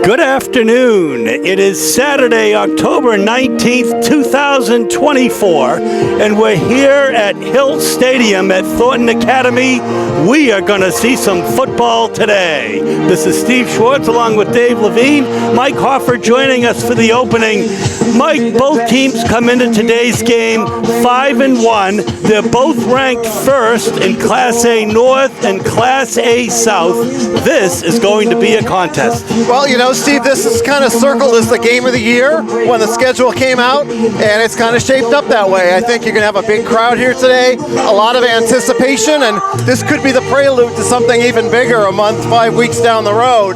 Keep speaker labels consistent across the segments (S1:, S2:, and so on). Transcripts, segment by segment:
S1: Good afternoon. It is Saturday, October 19th, 2024, and we're here at Hill Stadium at Thornton Academy. We are going to see some football today. This is Steve Schwartz along with Dave Levine. Mike Hoffer joining us for the opening. Mike, both teams come into today's game 5-1. They're both ranked first in Class A North and Class A South. This is going to be a contest.
S2: Well, you know, Steve, this is kind of circled as the game of the year when the schedule came out, and it's kind of shaped up that way. I think you're going to have a big crowd here today, a lot of anticipation, and this could be the prelude to something even bigger a month, 5 weeks down the road.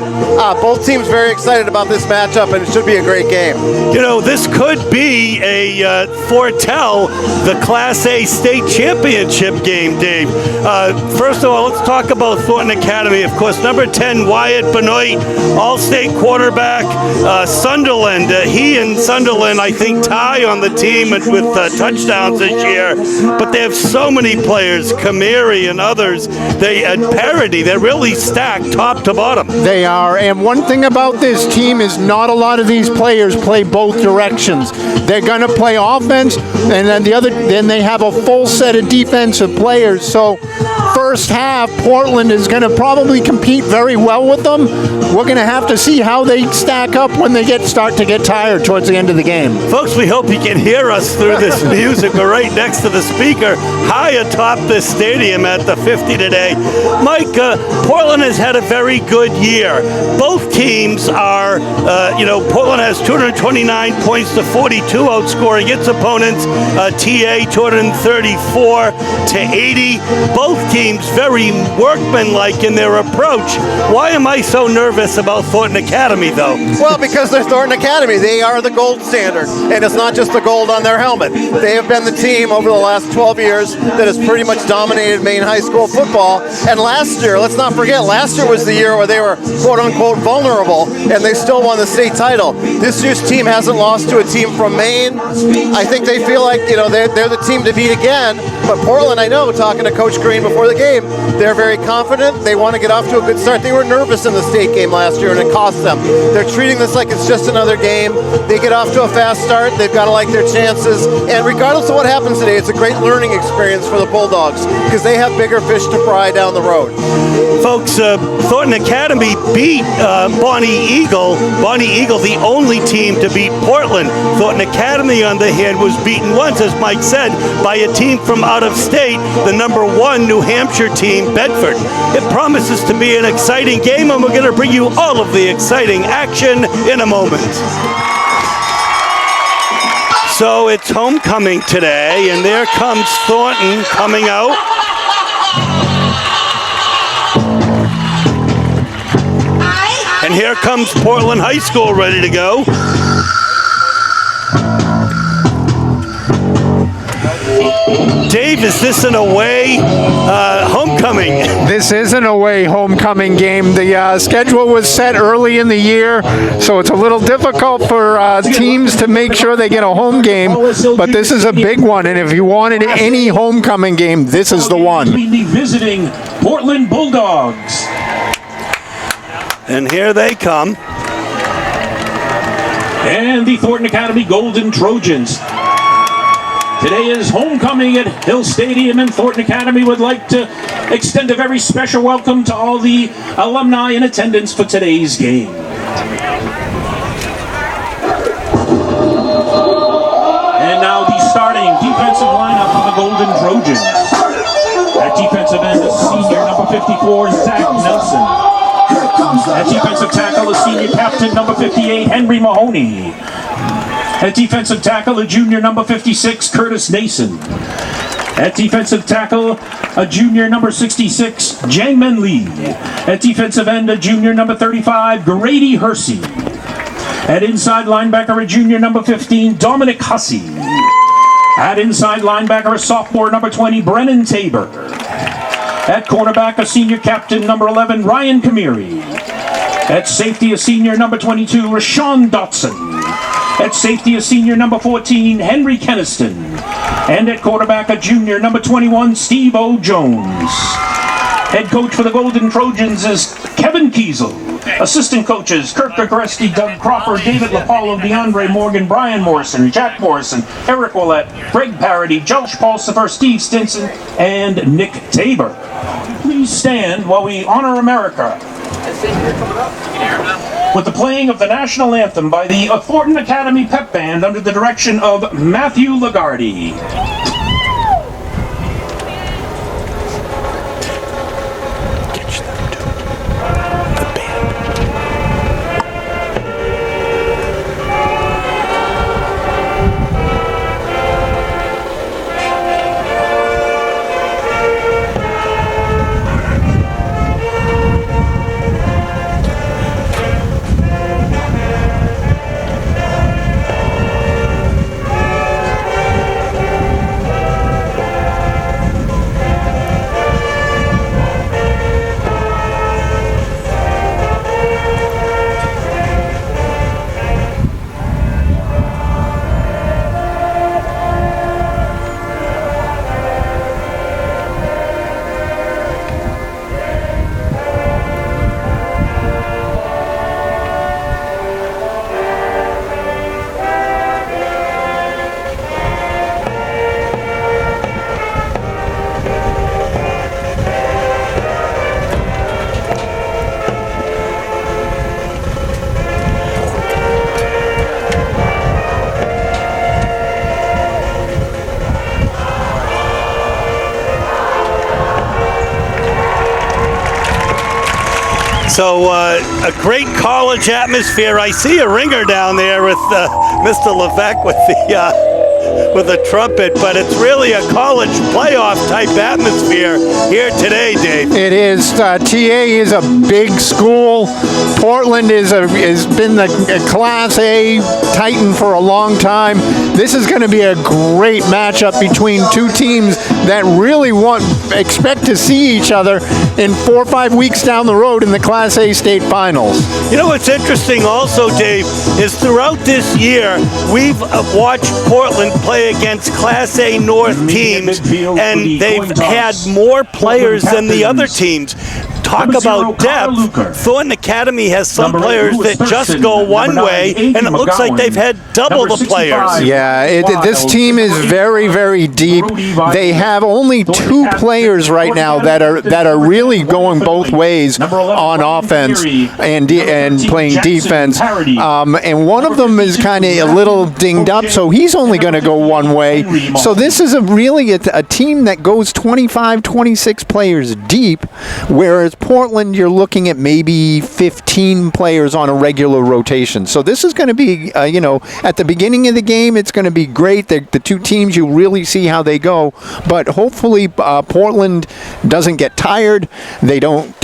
S2: Both teams very excited about this matchup, and it should be a great game.
S1: You know, this could be a foretell the Class A state championship game, Dave. First of all, let's talk about Thornton Academy. Of course, number 10, Wyatt Benoit, all-state quarterback. Sunderland, he and Sunderland, I think, tie on the team with touchdowns this year. But they have so many players, Kamiri and others. They at parity. They're really stacked top to bottom.
S3: They are, and one thing about this team is not a lot of these players play both directions. They're going to play offense, and then they have a full set of defensive players. So first half, Portland is going to probably compete very well with them. We're going to have to see how they stack up when they start to get tired towards the end of the game.
S1: Folks, we hope you can hear us through this music. We're right next to the speaker, high atop this stadium at the 50 today. Mike, Portland has had a very good year. Both teams are, Portland has 229 points to 42, outscoring its opponents. TA 234 to 80. Both teams very workmanlike in their approach. Why am I so nervous about Thornton Academy, though?
S2: Well, because they're Thornton Academy. They are the gold standard, and it's not just the gold on their helmet. They have been the team over the last 12 years that has pretty much dominated Maine high school football. And last year, let's not forget, last year was the year where they were quote-unquote vulnerable, and they still won the state title. This year's team hasn't lost to a team from Maine. I think they feel like, they're the team to beat again. But Portland, I know, talking to Coach Green before the game, they're very confident. They want to get off to a good start. They were nervous in the state game last year, and it cost them. They're treating this like it's just another game. They get off to a fast start. They've got to like their chances. And regardless of what happens today, it's a great learning experience for the Bulldogs because they have bigger fish to fry down the road.
S1: Folks, Thornton Academy beat Bonnie Eagle. Bonnie Eagle, the only team to beat Portland. Thornton Academy, on the hand, was beaten once, as Mike said, by a team from out of state, the number 1 New Hampshire team, Bedford. It promises to be an exciting game, and we're going to bring you all of the exciting action in a moment. So it's homecoming today, and there comes Thornton coming out. And here comes Portland High School ready to go. Dave, is this an away homecoming?
S3: This is an away homecoming game. The schedule was set early in the year, so it's a little difficult for teams to make sure they get a home game, but this is a big one, and if you wanted any homecoming game, this is the one.
S4: The visiting Portland Bulldogs.
S1: And here they come.
S4: And the Thornton Academy Golden Trojans. Today is homecoming at Hill Stadium, and Thornton Academy would like to extend a very special welcome to all the alumni in attendance for today's game. And now the starting defensive lineup for the Golden Trojans. At defensive end, senior number 54, Zach Nelson. At defensive tackle, a senior captain, number 58, Henry Mahoney. At defensive tackle, a junior, number 56, Curtis Nason. At defensive tackle, a junior, number 66, Jangman Lee. At defensive end, a junior, number 35, Grady Hersey. At inside linebacker, a junior, number 15, Dominic Hussey. At inside linebacker, a sophomore, number 20, Brennan Tabor. At cornerback, a senior captain, number 11, Ryan Kamiri. At safety, a senior, number 22, Rashawn Dotson. At safety, a senior, number 14, Henry Keniston. And at quarterback, a junior, number 21, Steve O. Jones. Head coach for the Golden Trojans is Kevin Kiesel. Assistant coaches, Kirk Gregorski, Doug Cropper, David LaPaulo, DeAndre Morgan, Brian Morrison, Jack Morrison, Eric Willett, Greg Parody, Josh Pulsifer, Steve Stinson, and Nick Tabor. Please stand while we honor America with the playing of the national anthem by the Thornton Academy Pep Band under the direction of Matthew Lagarde.
S1: So a great college atmosphere. I see a ringer down there with Mr. Levesque with the trumpet, but it's really a college playoff type atmosphere here today, Dave.
S3: It is. TA is a big school. Portland has been the Class A Titan for a long time. This is going to be a great matchup between two teams that really expect to see each other in 4 or 5 weeks down the road in the Class A state finals.
S1: You know what's interesting also, Dave, is throughout this year, we've watched Portland play against Class A North teams, and they've had more players than the other teams. Talk about depth. Thornton Academy has some players that just go one way, and it looks like they've had double the players.
S3: Yeah, this team is very, very deep. They have only 2 players right now that are really going both ways on offense and playing defense. And one of them is kind of a little dinged up, so he's only going to go one way. So this is really a team that goes 25, 26 players deep, whereas Portland, you're looking at maybe 15 players on a regular rotation. So this is going to be, at the beginning of the game, it's going to be great. The two teams, you really see how they go. But hopefully, Portland doesn't get tired. They don't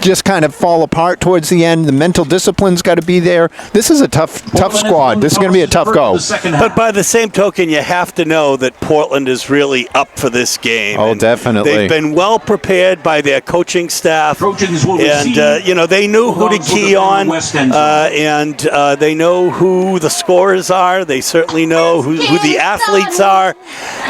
S3: just kind of fall apart towards the end. The mental discipline's got to be there. This is a tough squad. This is going to be a tough go.
S1: But by the same token, you have to know that Portland is really up for this game.
S3: Oh, definitely.
S1: They've been well prepared by their coaching staff, and they knew who to key on, and they know who the scorers are. They certainly know who the athletes are,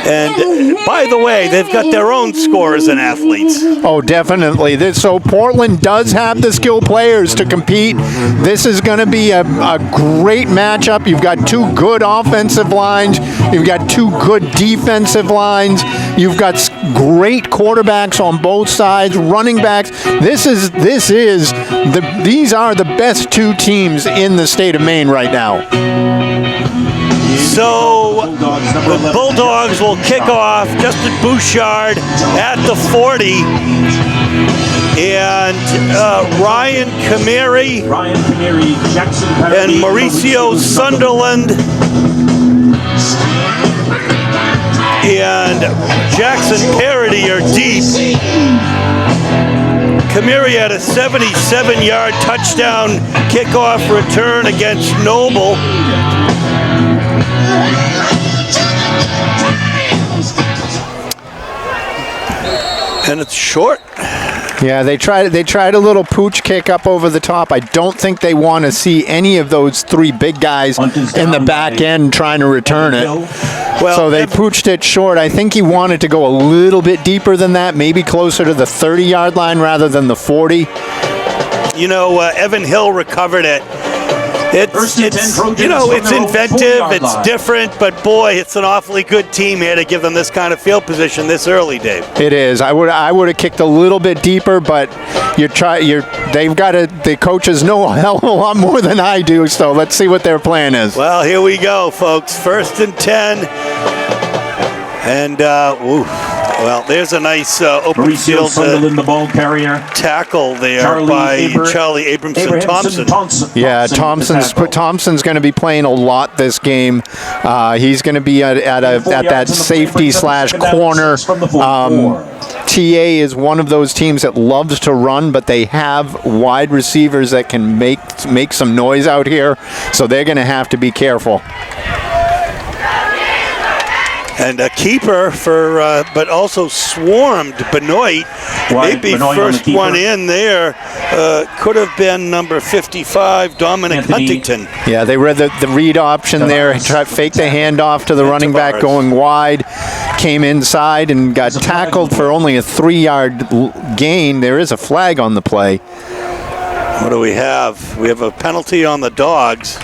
S1: and by the way, they've got their own scorers and athletes.
S3: Oh, definitely. So Portland does have the skilled players to compete. This is going to be a great matchup. You've got 2 good offensive lines. You've got 2 good defensive lines. You've got great quarterbacks on both sides, running backs. These are the best 2 teams in the state of Maine right now.
S1: So the Bulldogs will kick off. Justin Bouchard at the 40. And Ryan Kamiri and Mauricio Sunderland and Jackson Parody are deep. Kamiri had a 77-yard touchdown kickoff return against Noble. And it's short.
S3: Yeah, they tried a little pooch kick up over the top. I don't think they want to see any of those three big guys in the back end trying to return it.
S1: Well,
S3: So they pooched it short. I think he wanted to go a little bit deeper than that, maybe closer to the 30-yard line rather than the 40.
S1: You know, Evan Hill recovered it. It's you know, it's inventive, it's different, but boy, it's an awfully good team here to give them this kind of field position this early, Dave.
S3: It is. I would have kicked a little bit deeper, but the coaches know a hell of a lot more than I do, so let's see what their plan is.
S1: Well, here we go, folks. 1st and 10. And, well, there's a nice open field
S4: the ball carrier.
S1: tackle there by Charlie Abramson Thompson.
S3: Yeah, Thompson's going to be playing a lot this game. He's going to be at that safety / corner. TA is one of those teams that loves to run, but they have wide receivers that can make some noise out here, so they're going to have to be careful.
S1: And a keeper for, but also swarmed Benoit. Maybe
S4: Benoit
S1: first one in there could have been number 55, Dominic Huntington.
S3: Yeah, they read the read option there, faked the handoff to the running back going wide, came inside and got tackled for only a 3-yard gain. There is a flag on the play.
S1: What do we have? We have a penalty on the Dogs.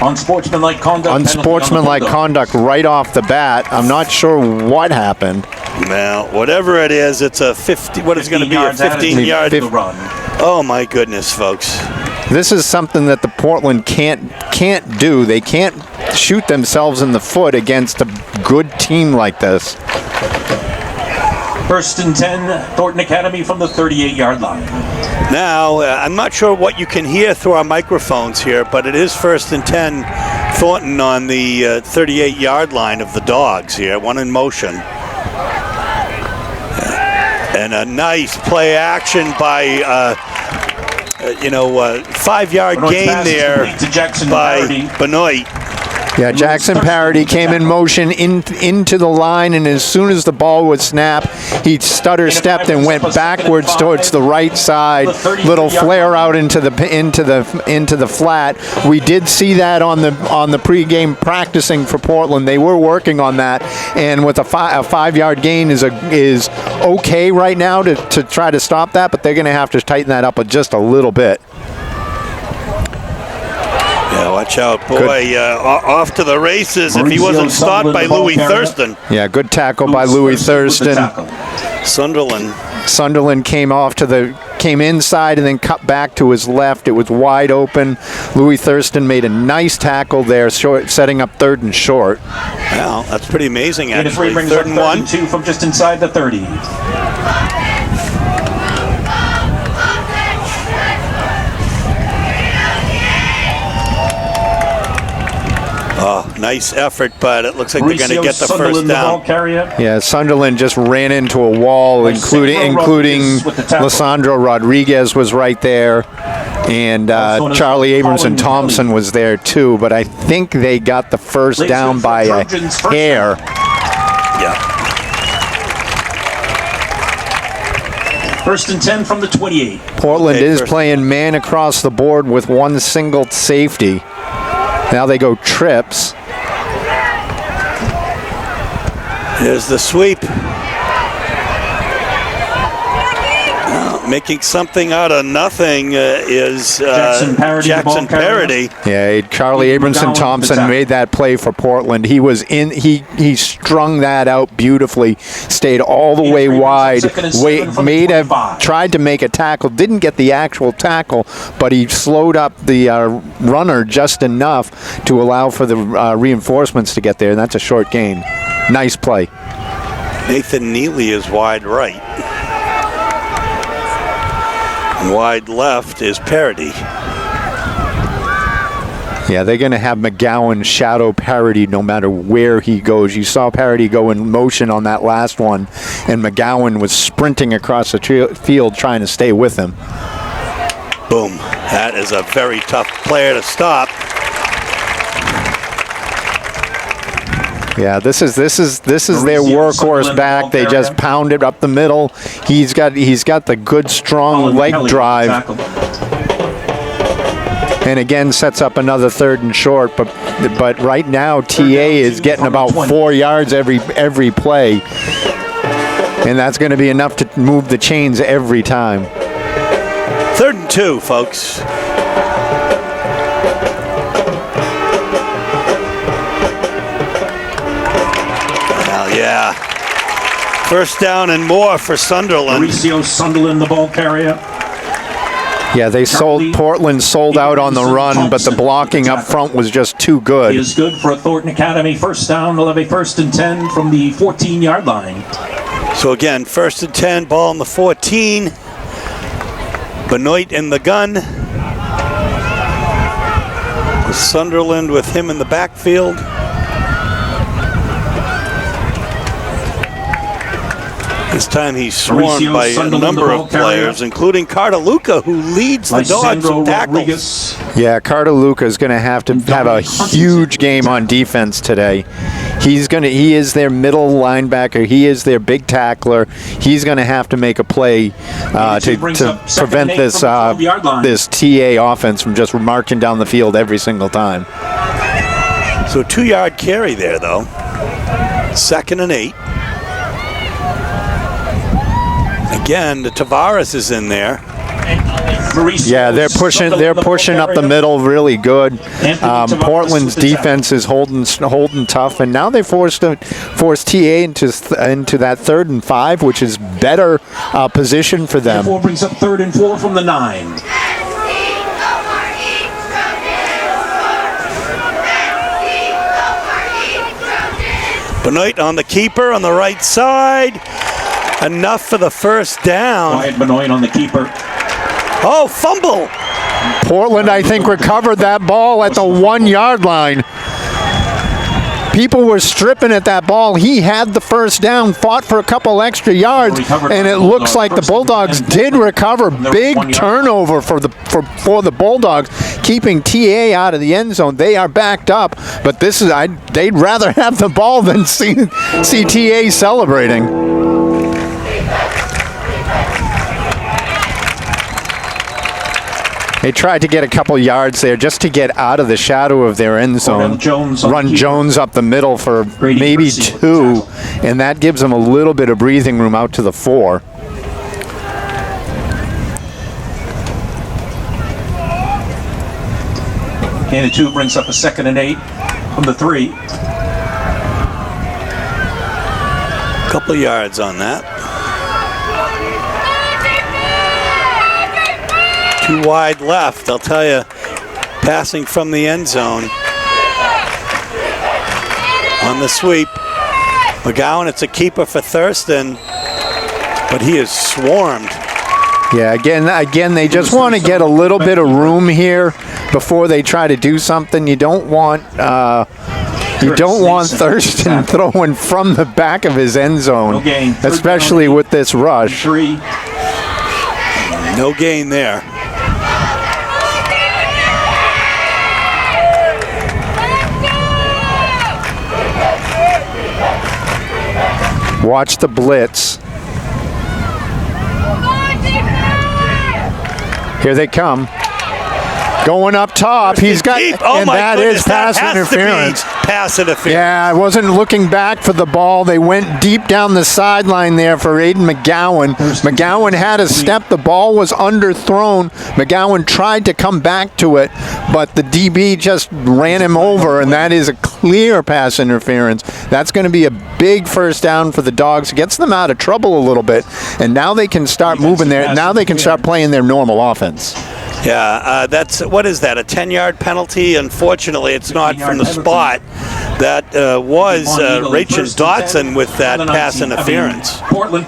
S4: Unsportsmanlike conduct.
S3: Unsportsmanlike conduct right off the bat. I'm not sure what happened.
S1: Well, whatever it is, it's a 50. What is going to be a 15-yard
S4: run?
S1: Oh my goodness, folks!
S3: This is something that the Portland can't do. They can't shoot themselves in the foot against a good team like this.
S4: 1st and 10, Thornton Academy from the 38-yard line.
S1: Now, I'm not sure what you can hear through our microphones here, but it is 1st and 10, Thornton on the 38-yard line of the Dogs here, one in motion. And a nice play action by, 5-yard gain there by Benoit.
S3: Yeah, Jackson Parody came in motion into the line, and as soon as the ball was snapped, he stutter-stepped and went backwards towards the right side. Little flare out into the flat. We did see that on the pregame practicing for Portland. They were working on that, and with a 5-yard gain is okay right now to try to stop that, but they're going to have to tighten that up just a little bit.
S1: Yeah, watch out, boy. Off to the races if he wasn't stopped by Louis Thurston.
S3: Yeah, good tackle by Louis Thurston. Sunderland came inside and then cut back to his left. It was wide open. Louis Thurston made a nice tackle there, setting up 3rd and short.
S1: Well, that's pretty amazing, actually.
S4: 3rd and 1. 2 from just inside the 30.
S1: Oh, nice effort, but it looks like they're going to get the first down.
S3: Yeah, Sunderland just ran into a wall, including Lissandro Rodriguez was right there, and Charlie Abramson Thompson was there too, but I think they got the first down by a hair.
S1: Yeah.
S4: 1st and 10 from the 28.
S3: Portland is playing man across the board with one single safety. Now they go trips.
S1: There's the sweep. Making something out of nothing is Jackson Parody.
S3: Yeah, Charlie Abramson Thompson made that play for Portland. He was he strung that out beautifully, stayed all the way wide, tried to make a tackle, didn't get the actual tackle, but he slowed up the runner just enough to allow for the reinforcements to get there, and that's a short gain. Nice play.
S1: Nathan Neely is wide right. Wide left is Parody.
S3: Yeah, they're going to have McGowan shadow Parody no matter where he goes. You saw Parody go in motion on that last one, and McGowan was sprinting across the field trying to stay with him.
S1: Boom. That is a very tough player to stop.
S3: Yeah, this is their workhorse back. They just pound it up the middle. He's got the good strong leg drive. And again sets up another 3rd and short, but right now TA is getting about 4 yards every play. And that's going to be enough to move the chains every time.
S1: 3rd and 2, folks. Yeah. 1st down and more for Sunderland.
S4: Mauricio Sunderland, the ball carrier.
S3: Yeah, Portland sold out on the run, but the blocking up front was just too good.
S4: He is good for Thornton Academy. 1st down, they'll have a 1st and 10 from the 14-yard line.
S1: So again, 1st and 10, ball on the 14. Benoit in the gun. Sunderland with him in the backfield. This time he's swarmed by a number of players, including Cartaluca, who leads the Dogs with tackles.
S3: Yeah, Cartaluca is going to have a huge game on defense today. He is their middle linebacker. He is their big tackler. He's going to have to make a play to prevent this TA offense from just marching down the field every single time.
S1: So 2-yard carry there, though. 2nd and 8. Again, the Tavares is in there.
S3: Yeah, they're pushing up the middle really good. Portland's defense is holding tough, and now they forced TA into that 3rd and 5, which is better position for them.
S4: Therefore brings up 3rd and 4 from the 9.
S1: Benoit on the keeper on the right side. Enough for the 1st down.
S4: Quiet Benoit on the keeper.
S1: Oh, fumble.
S3: Portland, I think, recovered that ball at the 1-yard line. People were stripping at that ball. He had the 1st down, fought for a couple extra yards, and it looks like the Bulldogs did recover. Big turnover for the Bulldogs, keeping TA out of the end zone. They are backed up, but they'd rather have the ball than see TA celebrating. They tried to get a couple yards there just to get out of the shadow of their end zone. Run Jones up the middle for maybe 2, and that gives them a little bit of breathing room out to the 4.
S4: And the 2 brings up a 2nd and 8 from the 3.
S1: Couple yards on that. 2 wide left, I'll tell you, passing from the end zone. On the sweep. McGowan, it's a keeper for Thurston, but he is swarmed.
S3: Yeah, again, they just want to get a little bit of room here before they try to do something. You don't want Thurston throwing from the back of his end zone, especially with this rush.
S1: No gain there.
S3: Watch the blitz. Here they come. Going up top. He's got, and that is pass interference.
S1: Pass interference.
S3: Yeah, I wasn't looking back for the ball. They went deep down the sideline there for Aiden McGowan. McGowan had a step. The ball was underthrown. McGowan tried to come back to it, but the DB just ran him over, and that is a clear pass interference. That's going to be a big 1st down for the Dogs. Gets them out of trouble a little bit, and now they can start moving there. Now they can start playing their normal offense.
S1: Yeah, what is that, a 10-yard penalty? Unfortunately, it's not from the spot. That was Rachel Dotson with that pass interference.
S4: Portland,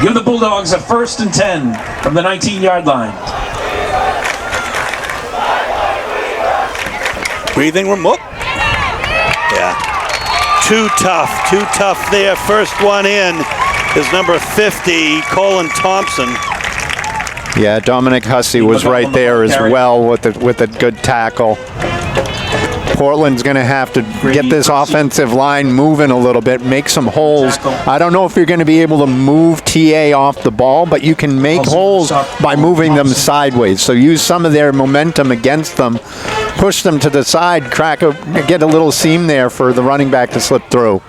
S4: give the Bulldogs a 1st and 10 from the 19-yard line.
S1: Breathing room, yeah. Too tough there. First one in is number 50, Colin Thompson.
S3: Yeah, Dominic Hussey was right there as well with a good tackle. Portland's going to have to get this offensive line moving a little bit, make some holes. I don't know if you're going to be able to move TA off the ball, but you can make holes by moving them sideways. So use some of their momentum against them, push them to the side, get a little seam there for the running back to slip through.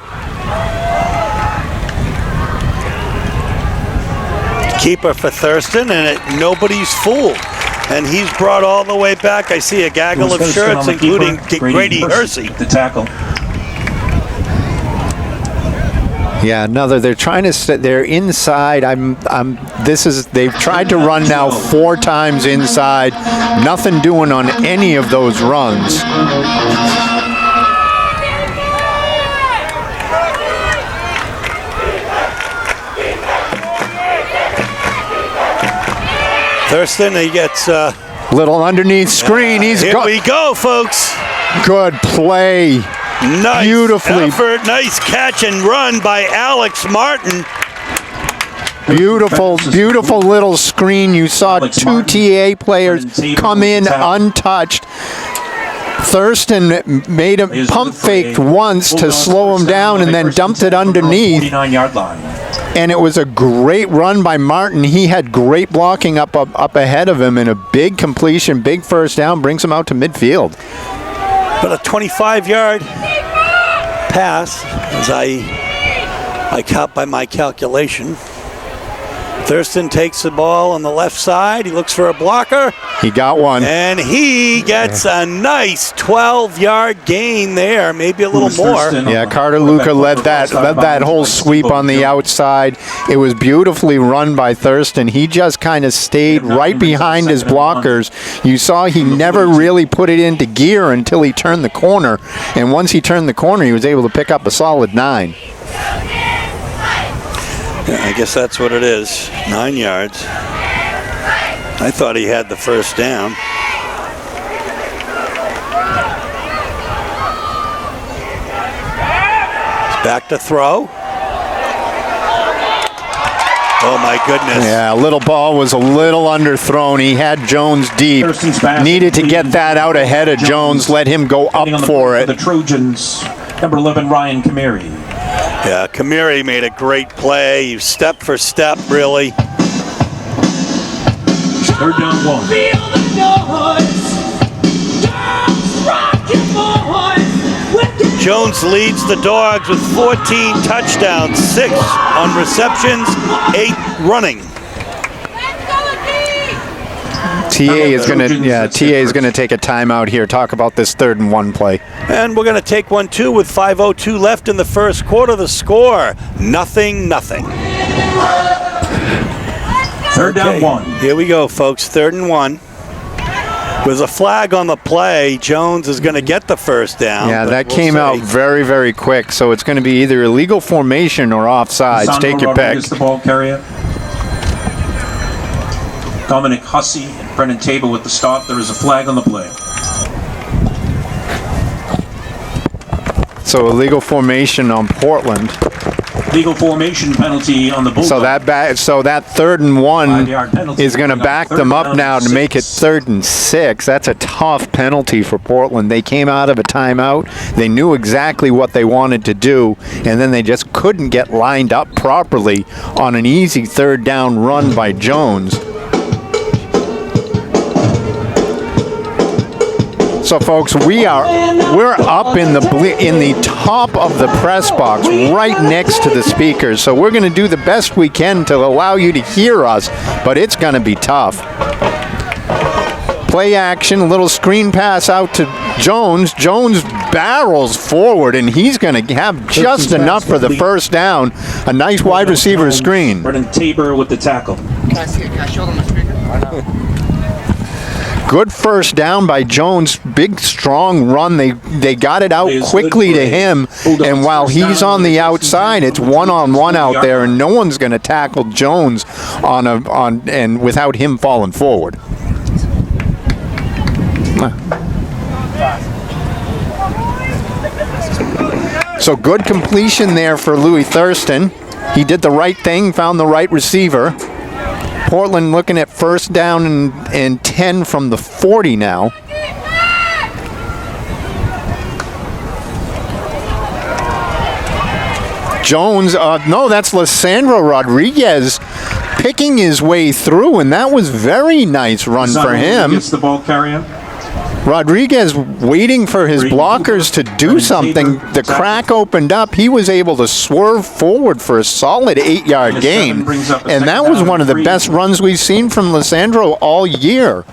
S1: Keeper for Thurston, and nobody's fooled. And he's brought all the way back. I see a gaggle of shirts, including Grady Hersey.
S4: The tackle.
S3: Yeah, they're trying to sit. They're inside. They've tried to run now 4 times inside. Nothing doing on any of those runs.
S1: Thurston, he gets
S3: little underneath screen.
S1: Here we go, folks.
S3: Good play.
S1: Nice
S3: Beautifully.
S1: effort, nice catch and run by Alex Martin.
S3: Beautiful little screen. You saw 2 TA players come in untouched. Thurston made him pump faked once to slow him down and then dumped it underneath.
S4: 49-yard line.
S3: And it was a great run by Martin. He had great blocking up ahead of him, and a big completion, big first down, brings him out to midfield.
S1: But a 25-yard pass, as I count by my calculation. Thurston takes the ball on the left side. He looks for a blocker.
S3: He got one.
S1: And he gets a nice 12-yard gain there, maybe a little more.
S3: Yeah, Carter Luca led that whole sweep on the outside. It was beautifully run by Thurston. He just kind of stayed right behind his blockers. You saw he never really put it into gear until he turned the corner. And once he turned the corner, he was able to pick up a solid 9.
S1: Yeah, I guess that's what it is. 9 yards. I thought he had the first down. Back to throw. Oh my goodness.
S3: Yeah, little ball was a little underthrown. He had Jones deep. Needed to get that out ahead of Jones, let him go up for it.
S4: The Trojans, number 11, Ryan Kamiri.
S1: Yeah, Kamiri made a great play. Step for step, really.
S4: 3rd down 1.
S1: Jones leads the Dogs with 14 touchdowns, 6 on receptions, 8 running.
S3: TA is going to take a timeout here. Talk about this 3rd and 1 play.
S1: And we're going to take one too with 5:02 left in the first quarter. The score, 0-0.
S4: 3rd down 1.
S1: Here we go, folks. 3rd and 1. With a flag on the play, Jones is going to get the first down.
S3: Yeah, that came out very, very quick. So it's going to be either illegal formation or offsides. Take your pick.
S4: The ball carrier. Dominic Hussey and Brennan Tabor with the stop. There is a flag on the play.
S3: So illegal formation on Portland.
S4: Legal formation penalty on the Bulldogs.
S3: So that 3rd and 1 is going to back them up now to make it 3rd and 6. That's a tough penalty for Portland. They came out of a timeout. They knew exactly what they wanted to do, and then they just couldn't get lined up properly on an easy 3rd down run by Jones. So, folks, we're up in the top of the press box, right next to the speakers. So we're going to do the best we can to allow you to hear us, but it's going to be tough. Play action, a little screen pass out to Jones. Jones barrels forward, and he's going to have just enough for the first down. A nice wide receiver screen.
S4: Brennan Tabor with the tackle.
S5: Can I show them the speaker? I know.
S3: Good first down by Jones. Big, strong run. They got it out quickly to him. And while he's on the outside, it's one-on-one out there, and no one's going to tackle Jones and without him falling forward. So good completion there for Louis Thurston. He did the right thing, found the right receiver. Portland looking at first down and 10 from the 40 now. Jones, no, that's Lissandro Rodriguez picking his way through, and that was very nice run for him.
S4: Gets the ball carrier.
S3: Rodriguez waiting for his blockers to do something. The crack opened up. He was able to swerve forward for a solid 8-yard gain, and that was one of the best runs we've seen from Lissandro all year.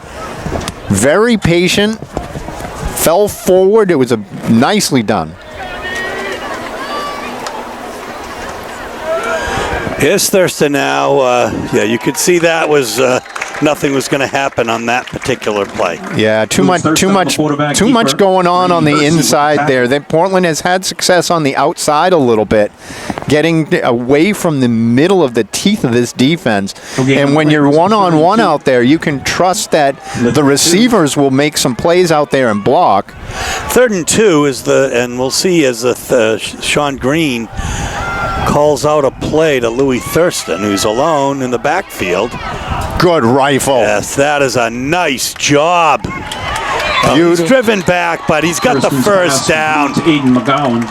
S3: Very patient, fell forward. It was nicely done.
S1: Here's Thurston now. Yeah, you could see that was nothing was going to happen on that particular play.
S3: Yeah, too much going on the inside there. Portland has had success on the outside a little bit, getting away from the middle of the teeth of this defense. And when you're one-on-one out there, you can trust that the receivers will make some plays out there and block.
S1: 3rd and 2 is and we'll see as Sean Green calls out a play to Louis Thurston, who's alone in the backfield.
S3: Good rifle.
S1: Yes, that is a nice job. He's driven back, but he's got the first down.
S4: Aiden McGowan.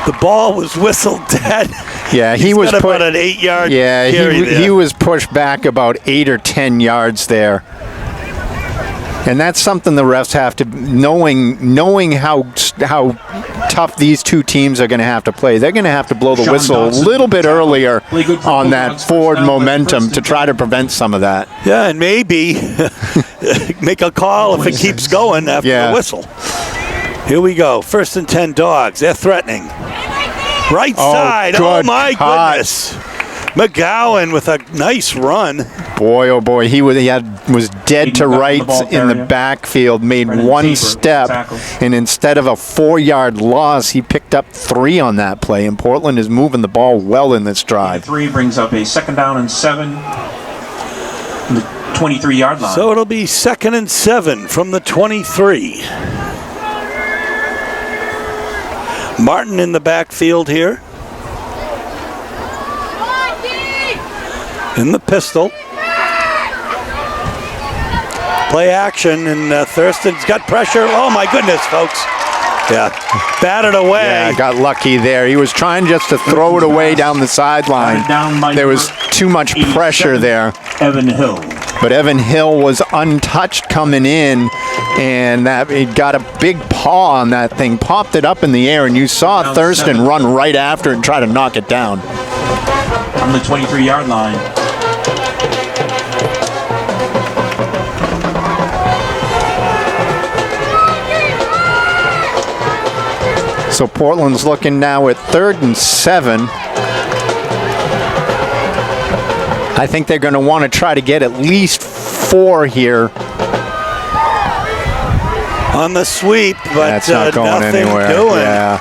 S1: The ball was whistled dead.
S3: Yeah, he was
S1: about an 8-yard carry there.
S3: He was pushed back about 8 or 10 yards there. And that's something the refs have to, knowing how tough these two teams are going to have to play. They're going to have to blow the whistle a little bit earlier on that forward momentum to try to prevent some of that.
S1: Yeah, and maybe make a call if it keeps going after the whistle. Here we go. 1st and 10 Dogs. They're threatening. Right side. Oh, my goodness. McGowan with a nice run.
S3: Boy, oh boy, he was dead to rights in the backfield, made one step, and instead of a 4-yard loss, he picked up 3 on that play, and Portland is moving the ball well in this drive.
S4: 3 brings up a 2nd down and 7 from the 23-yard line.
S1: So it'll be 2nd and 7 from the 23. Martin in the backfield here. In the pistol. Play action, and Thurston's got pressure. Oh, my goodness, folks. Yeah, batted away.
S3: Yeah, got lucky there. He was trying just to throw it away down the sideline. There was too much pressure there.
S4: Evan Hill.
S3: But Evan Hill was untouched coming in, and he got a big paw on that thing, popped it up in the air, and you saw Thurston run right after it and try to knock it down.
S4: On the 23-yard line.
S3: So Portland's looking now at 3rd and 7. I think they're going to want to try to get at least 4 here.
S1: On the sweep, but
S3: that's not going
S1: nothing
S3: anywhere.
S1: Doing.
S3: Yeah.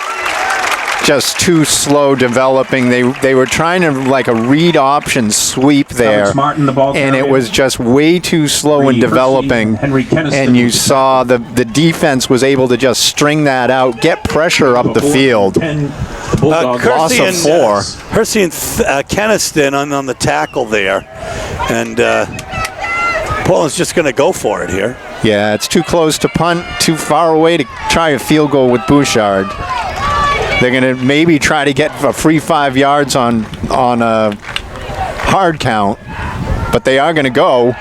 S3: Just too slow developing. They were trying to like a read option sweep there,
S4: Martin, the ball
S3: and it was just way too slow in developing. And you saw the defense was able to just string that out, get pressure up the field. Loss of 4.
S1: Hersey and Keniston on the tackle there, and Portland's just going to go for it here.
S3: Yeah, it's too close to punt, too far away to try a field goal with Bouchard. They're going to maybe try to get a free 5 yards on a hard count, but they are going to go.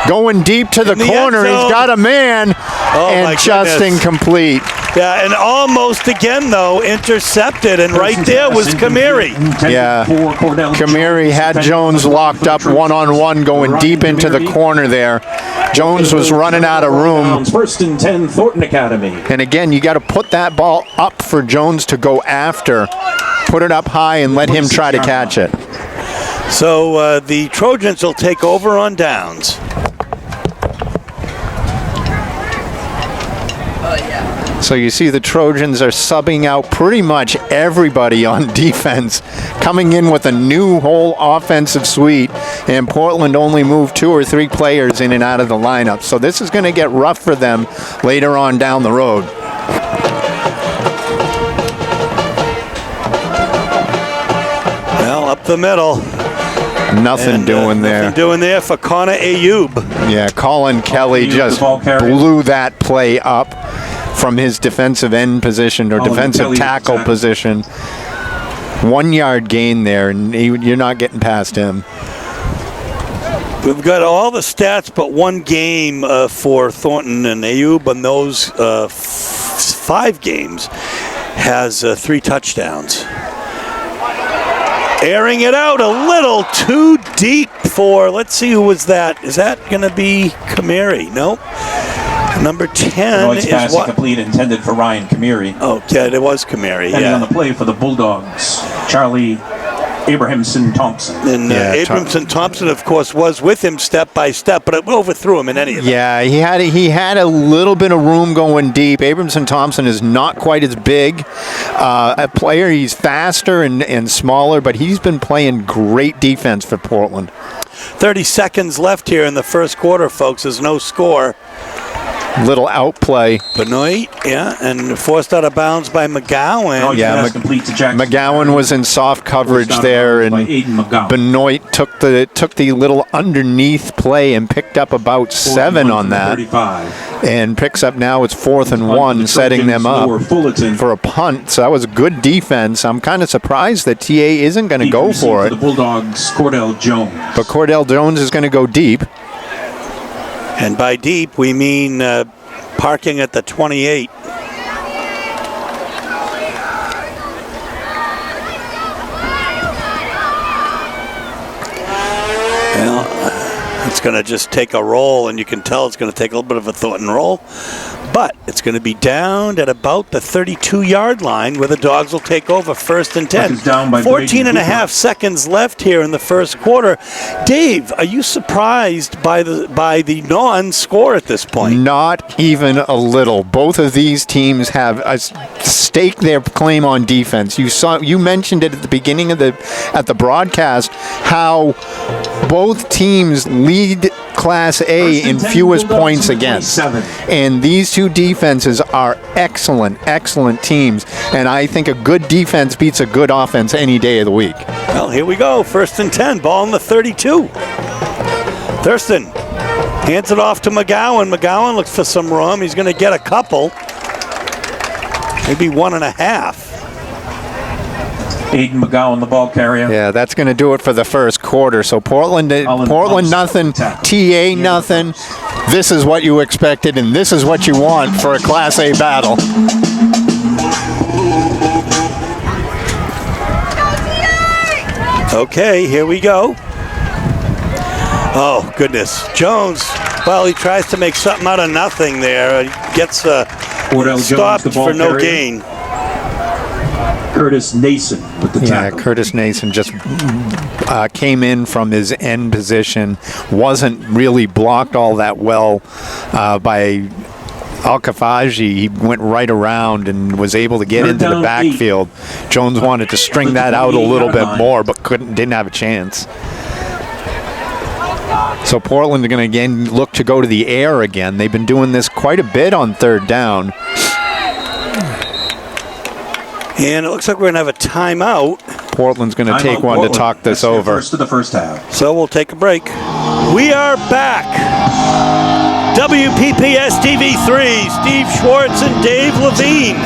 S3: Going deep to the corner, he's got a man, and just incomplete.
S1: Yeah, and almost again, though, intercepted, and right there was Kamiri.
S3: Yeah, Kamiri had Jones locked up one-on-one, going deep into the corner there. Jones was running out of room.
S4: 1st and 10, Thornton Academy.
S3: And again, you got to put that ball up for Jones to go after. Put it up high and let him try to catch it.
S1: So the Trojans will take over on downs.
S3: So you see the Trojans are subbing out pretty much everybody on defense, coming in with a new whole offensive suite, and Portland only moved 2 or 3 players in and out of the lineup. So this is going to get rough for them later on down the road.
S1: Well, up the middle.
S3: Nothing doing there.
S1: Nothing doing there for Connor Ayub.
S3: Yeah, Colin Kelly just blew that play up. from his defensive end position or defensive tackle position. 1 yard gain there, and you're not getting past him.
S1: We've got all the stats but one game for Thornton, and Ayub on those 5 games has 3 touchdowns. Airing it out a little too deep for, let's see, who was that? Is that going to be Kamiri? Nope. Number 10
S4: is
S1: pass
S4: what? Complete, intended for Ryan Kamiri.
S1: Oh, yeah, it was Kamiri,
S4: and on the play for the Bulldogs, Charlie Abrahamson Thompson.
S1: And Abrahamson Thompson, of course, was with him step by step, but it overthrew him in any event.
S3: Yeah, he had a little bit of room going deep. Abrahamson Thompson is not quite as big a player. He's faster and smaller, but he's been playing great defense for Portland.
S1: 30 seconds left here in the first quarter, folks. There's no score.
S3: Little outplay.
S1: Benoit, and forced out of bounds by McGowan.
S4: Oh, yeah, complete to Jackson.
S3: McGowan was in soft coverage there, and Benoit took the little underneath play and picked up about 7 on that.
S4: 35.
S3: And picks up now, it's 4th and 1, setting them up for a punt. So that was good defense. I'm kind of surprised that TA isn't going to go for it.
S4: The Bulldogs, Cordell Jones.
S3: But Cordell Jones is going to go deep.
S1: And by deep, we mean parking at the 28. Well, it's going to just take a roll, and you can tell it's going to take a little bit of a Thornton roll. But it's going to be down at about the 32-yard line where the Dogs will take over 1st and 10. 14 and a half seconds left here in the first quarter. Dave, are you surprised by the non-score at this point?
S3: Not even a little. Both of these teams have staked their claim on defense. You mentioned it at the beginning of the broadcast how both teams lead Class A in fewest points against. And these two defenses are excellent teams. And I think a good defense beats a good offense any day of the week.
S1: Well, here we go. 1st and 10. Ball in the 32. Thurston hands it off to McGowan. McGowan looks for some room. He's going to get a couple. Maybe 1.5.
S4: Aiden McGowan, the ball carrier.
S3: Yeah, that's going to do it for the first quarter. So Portland nothing, TA nothing. This is what you expected, and this is what you want for a Class A battle.
S1: Okay, here we go. Oh, goodness. Jones, well, he tries to make something out of nothing there. He gets stopped for no gain.
S4: Curtis Nason with the tackle.
S3: Yeah, Curtis Nason just came in from his end position. Wasn't really blocked all that well by Al-Kafaji. He went right around and was able to get into the backfield. Jones wanted to string that out a little bit more, but didn't have a chance. So Portland are going to again look to go to the air again. They've been doing this quite a bit on 3rd down.
S1: And it looks like we're going to have a timeout.
S3: Portland's going to take one to talk this over.
S4: First of the first half.
S1: So we'll take a break. We are back. WPPS TV3, Steve Schwartz and Dave Levine,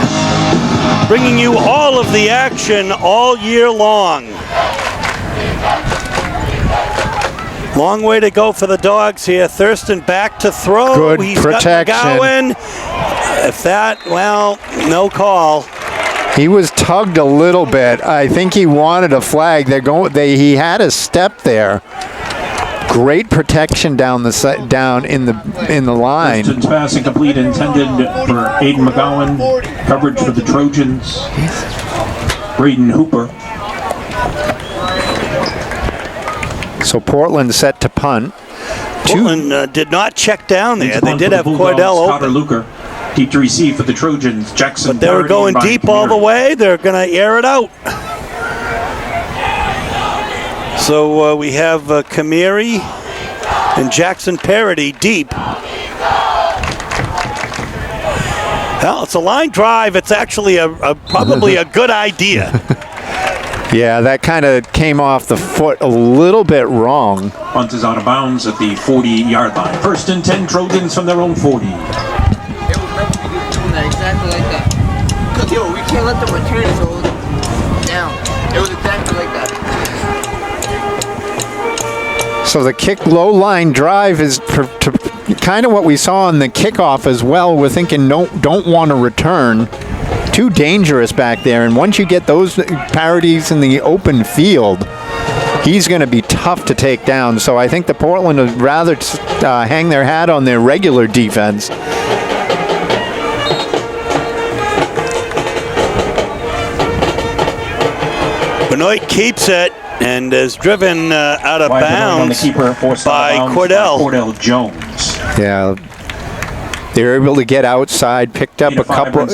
S1: bringing you all of the action all year long. Long way to go for the Dogs here. Thurston back to throw.
S3: Good
S1: He's
S3: protection.
S1: Got McGowan. If that, well, no call.
S3: He was tugged a little bit. I think he wanted a flag. He had a step there. Great protection down in the line.
S4: Thurston's pass incomplete, intended for Aiden McGowan. Coverage for the Trojans. Braden Hooper.
S3: So Portland set to punt.
S1: Portland did not check down there. They did have Cordell open.
S4: Luker. Deep to receive for the Trojans. Jackson.
S1: But they were going deep all the way. They're going to air it out. So we have Kamiri and Jackson Parody deep. Well, it's a line drive. It's actually probably a good idea.
S3: Yeah, that kind of came off the foot a little bit wrong.
S4: Punt is out of bounds at the 40-yard line. 1st and 10 Trojans from their own 40.
S5: that, exactly like that. Cause yo, we can't let them return it, so it was down. It was exactly like that.
S3: So the kick low line drive is kind of what we saw in the kickoff as well. We're thinking don't want to return. Too dangerous back there, and once you get those parodies in the open field, he's going to be tough to take down. So I think the Portland would rather hang their hat on their regular defense.
S1: Benoit keeps it and is driven out of bounds by Cordell
S4: Jones.
S3: Yeah, they were able to get outside, picked up a couple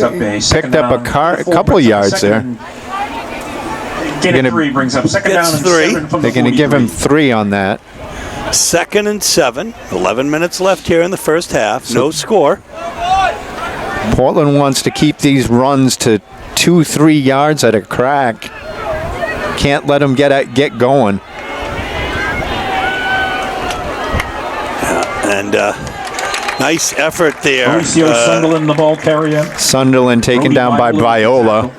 S3: yards there.
S4: Gain of 3 brings up second down and 7 from
S3: They're going to give him 3 on that.
S1: 2nd and 7. 11 minutes left here in the first half. No score.
S3: Portland wants to keep these runs to 2-3 yards at a crack. Can't let them get going.
S1: And nice effort there.
S4: Mauricio Sunderland, the ball carrier.
S3: Sunderland taken down by Viola.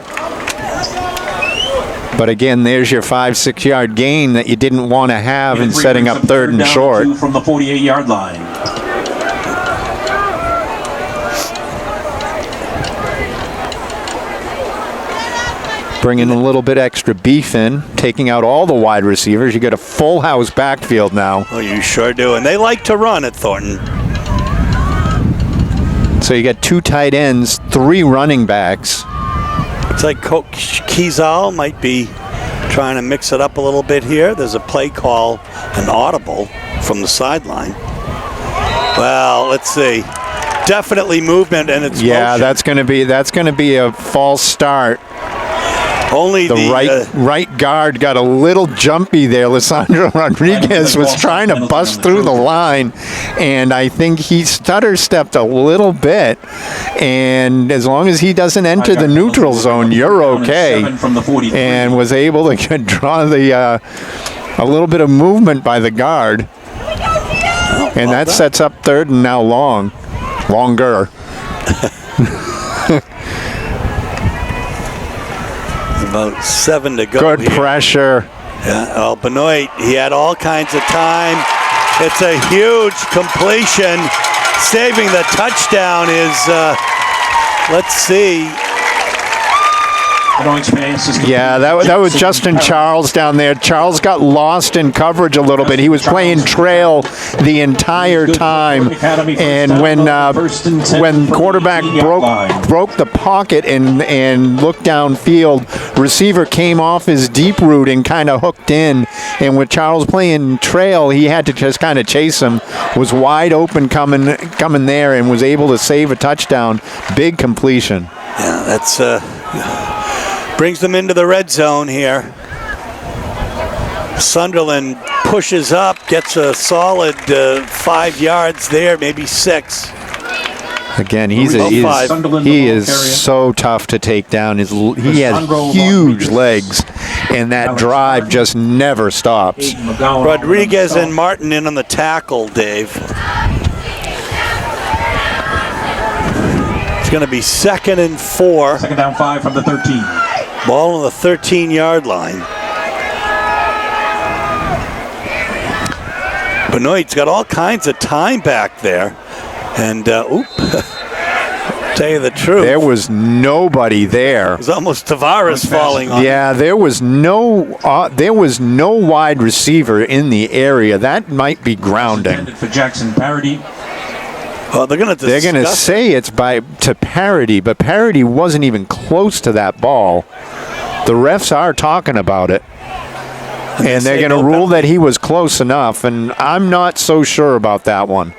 S3: But again, there's your 5-6 yard gain that you didn't want to have in setting up 3rd and short.
S4: From the 48-yard line.
S3: Bringing a little bit extra beef in, taking out all the wide receivers. You got a full house backfield now.
S1: Oh, you sure do. And they like to run at Thornton.
S3: So you got 2 tight ends, 3 running backs.
S1: It's like Coach Kizal might be trying to mix it up a little bit here. There's a play call, an audible from the sideline. Well, let's see. Definitely movement, and it's motion.
S3: that's going to be a false start.
S1: Only
S3: the right guard got a little jumpy there. Lisandro Rodriguez was trying to bust through the line, and I think he stutter stepped a little bit. And as long as he doesn't enter the neutral zone, you're okay. And was able to draw a little bit of movement by the guard, and that sets up 3rd and now longer.
S1: About 7 to go.
S3: Good pressure.
S1: Yeah. Oh, Benoit, he had all kinds of time. It's a huge completion. Saving the touchdown is, let's see.
S3: Yeah, that was Justin Charles down there. Charles got lost in coverage a little bit. He was playing trail the entire time, and when quarterback broke the pocket and looked downfield, receiver came off his deep route and kind of hooked in. And with Charles playing trail, he had to just kind of chase him. Was wide open coming there and was able to save a touchdown. Big completion.
S1: Yeah, that's brings them into the red zone here. Sunderland pushes up, gets a solid 5 yards there, maybe 6.
S3: Again, he is so tough to take down. He has huge legs, and that drive just never stops.
S1: Rodriguez and Martin in on the tackle, Dave. It's going to be 2nd and 4.
S4: 2nd down 5 from the 13.
S1: Ball on the 13-yard line. Benoit's got all kinds of time back there. And, tell you the truth.
S3: There was nobody there.
S1: It was almost Tavares falling on.
S3: Yeah, there was no wide receiver in the area. That might be grounding.
S4: For Jackson Parody.
S1: Oh, they're going
S3: to say it's to Parody, but Parody wasn't even close to that ball. The refs are talking about it, and they're going to rule that he was close enough, and I'm not so sure about that one.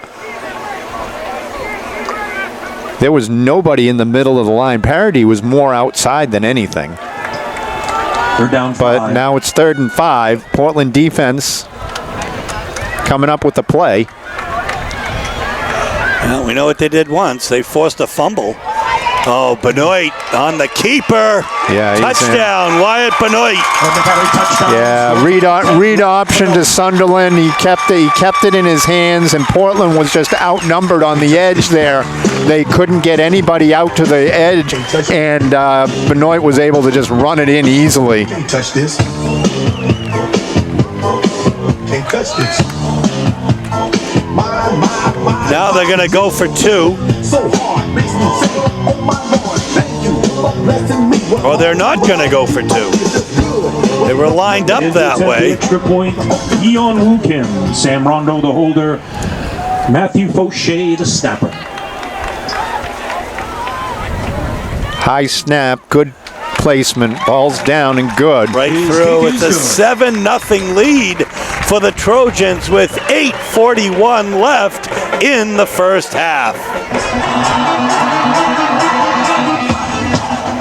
S3: There was nobody in the middle of the line. Parody was more outside than anything.
S4: They're down 5.
S3: But now it's 3rd and 5. Portland defense coming up with the play.
S1: Well, we know what they did once. They forced a fumble. Oh, Benoit on the keeper.
S3: Yeah,
S1: touchdown, Wyatt Benoit.
S3: Yeah, read option to Sunderland. He kept it in his hands, and Portland was just outnumbered on the edge there. they couldn't get anybody out to the edge, and Benoit was able to just run it in easily.
S6: Can't touch this. Can't touch this.
S1: Now they're going to go for 2.
S6: So hard, makes me say, oh my Lord, thank you for blessing me.
S1: Or they're not going to go for 2. They were lined up that way.
S4: Extra point, Eon Woo Kim, Sam Rondo the holder, Matthew Fauché the snapper.
S3: High snap, good placement, ball's down and good.
S1: Right through. It's a 7-0 lead for the Trojans with 8:41 left in the first half.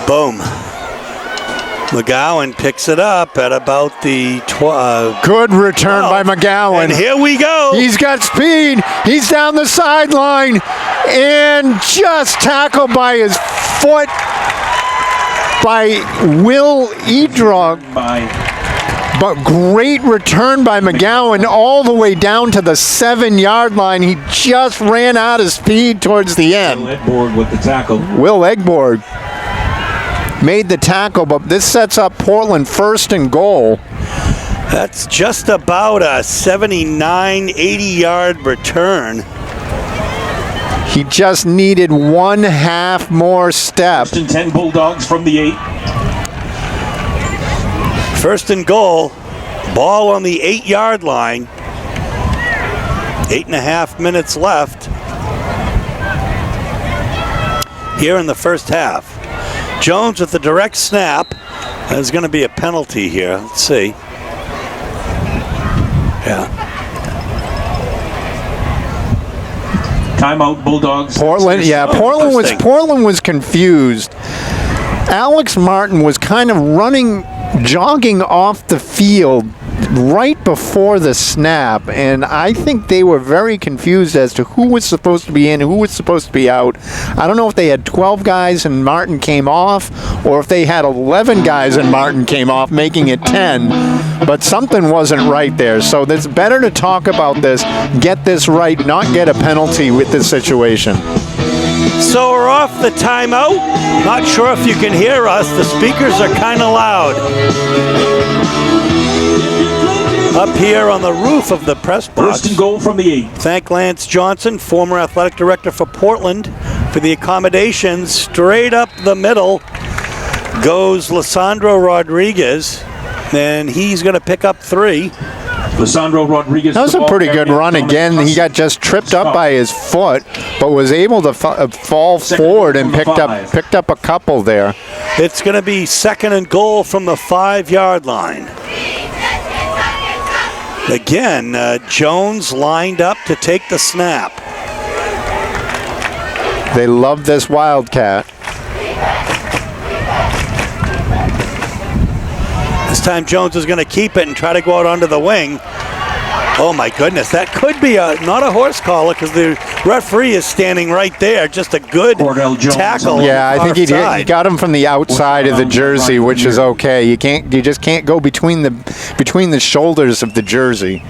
S1: Boom. McGowan picks it up at about the
S3: Good return by McGowan.
S1: And here we go.
S3: He's got speed. He's down the sideline and just tackled by his foot by Will Edrog. But great return by McGowan all the way down to the 7-yard line. He just ran out of speed towards the end.
S4: Will Egborg with the tackle.
S3: Will Egborg made the tackle, but this sets up Portland 1st and goal.
S1: That's just about a 79, 80-yard return.
S3: He just needed 1/2 more step.
S4: 1st and 10 Bulldogs from the 8.
S1: 1st and goal. Ball on the 8-yard line. 8.5 minutes left here in the first half. Jones with the direct snap. There's going to be a penalty here. Let's see. Yeah.
S4: Timeout, Bulldogs.
S3: Portland, yeah, Portland was confused. Alex Martin was kind of jogging off the field right before the snap, and I think they were very confused as to who was supposed to be in, who was supposed to be out. I don't know if they had 12 guys and Martin came off, or if they had 11 guys and Martin came off, making it 10, but something wasn't right there. So it's better to talk about this, get this right, not get a penalty with this situation.
S1: So we're off the timeout. Not sure if you can hear us. The speakers are kind of loud. Up here on the roof of the press box.
S4: 1st and goal from the 8.
S1: Thank Lance Johnson, former athletic director for Portland, for the accommodations. Straight up the middle goes Lisandro Rodriguez, and he's going to pick up 3.
S4: Lisandro Rodriguez.
S3: That was a pretty good run again. He got just tripped up by his foot, but was able to fall forward and picked up a couple there.
S1: It's going to be 2nd and goal from the 5-yard line. Again, Jones lined up to take the snap.
S3: They love this Wildcat.
S1: This time Jones is going to keep it and try to go out onto the wing. Oh my goodness, that could be not a horse collar because the referee is standing right there. Just a good tackle.
S3: Yeah, I think he got him from the outside of the jersey, which is okay. You just can't go between the shoulders of the jersey,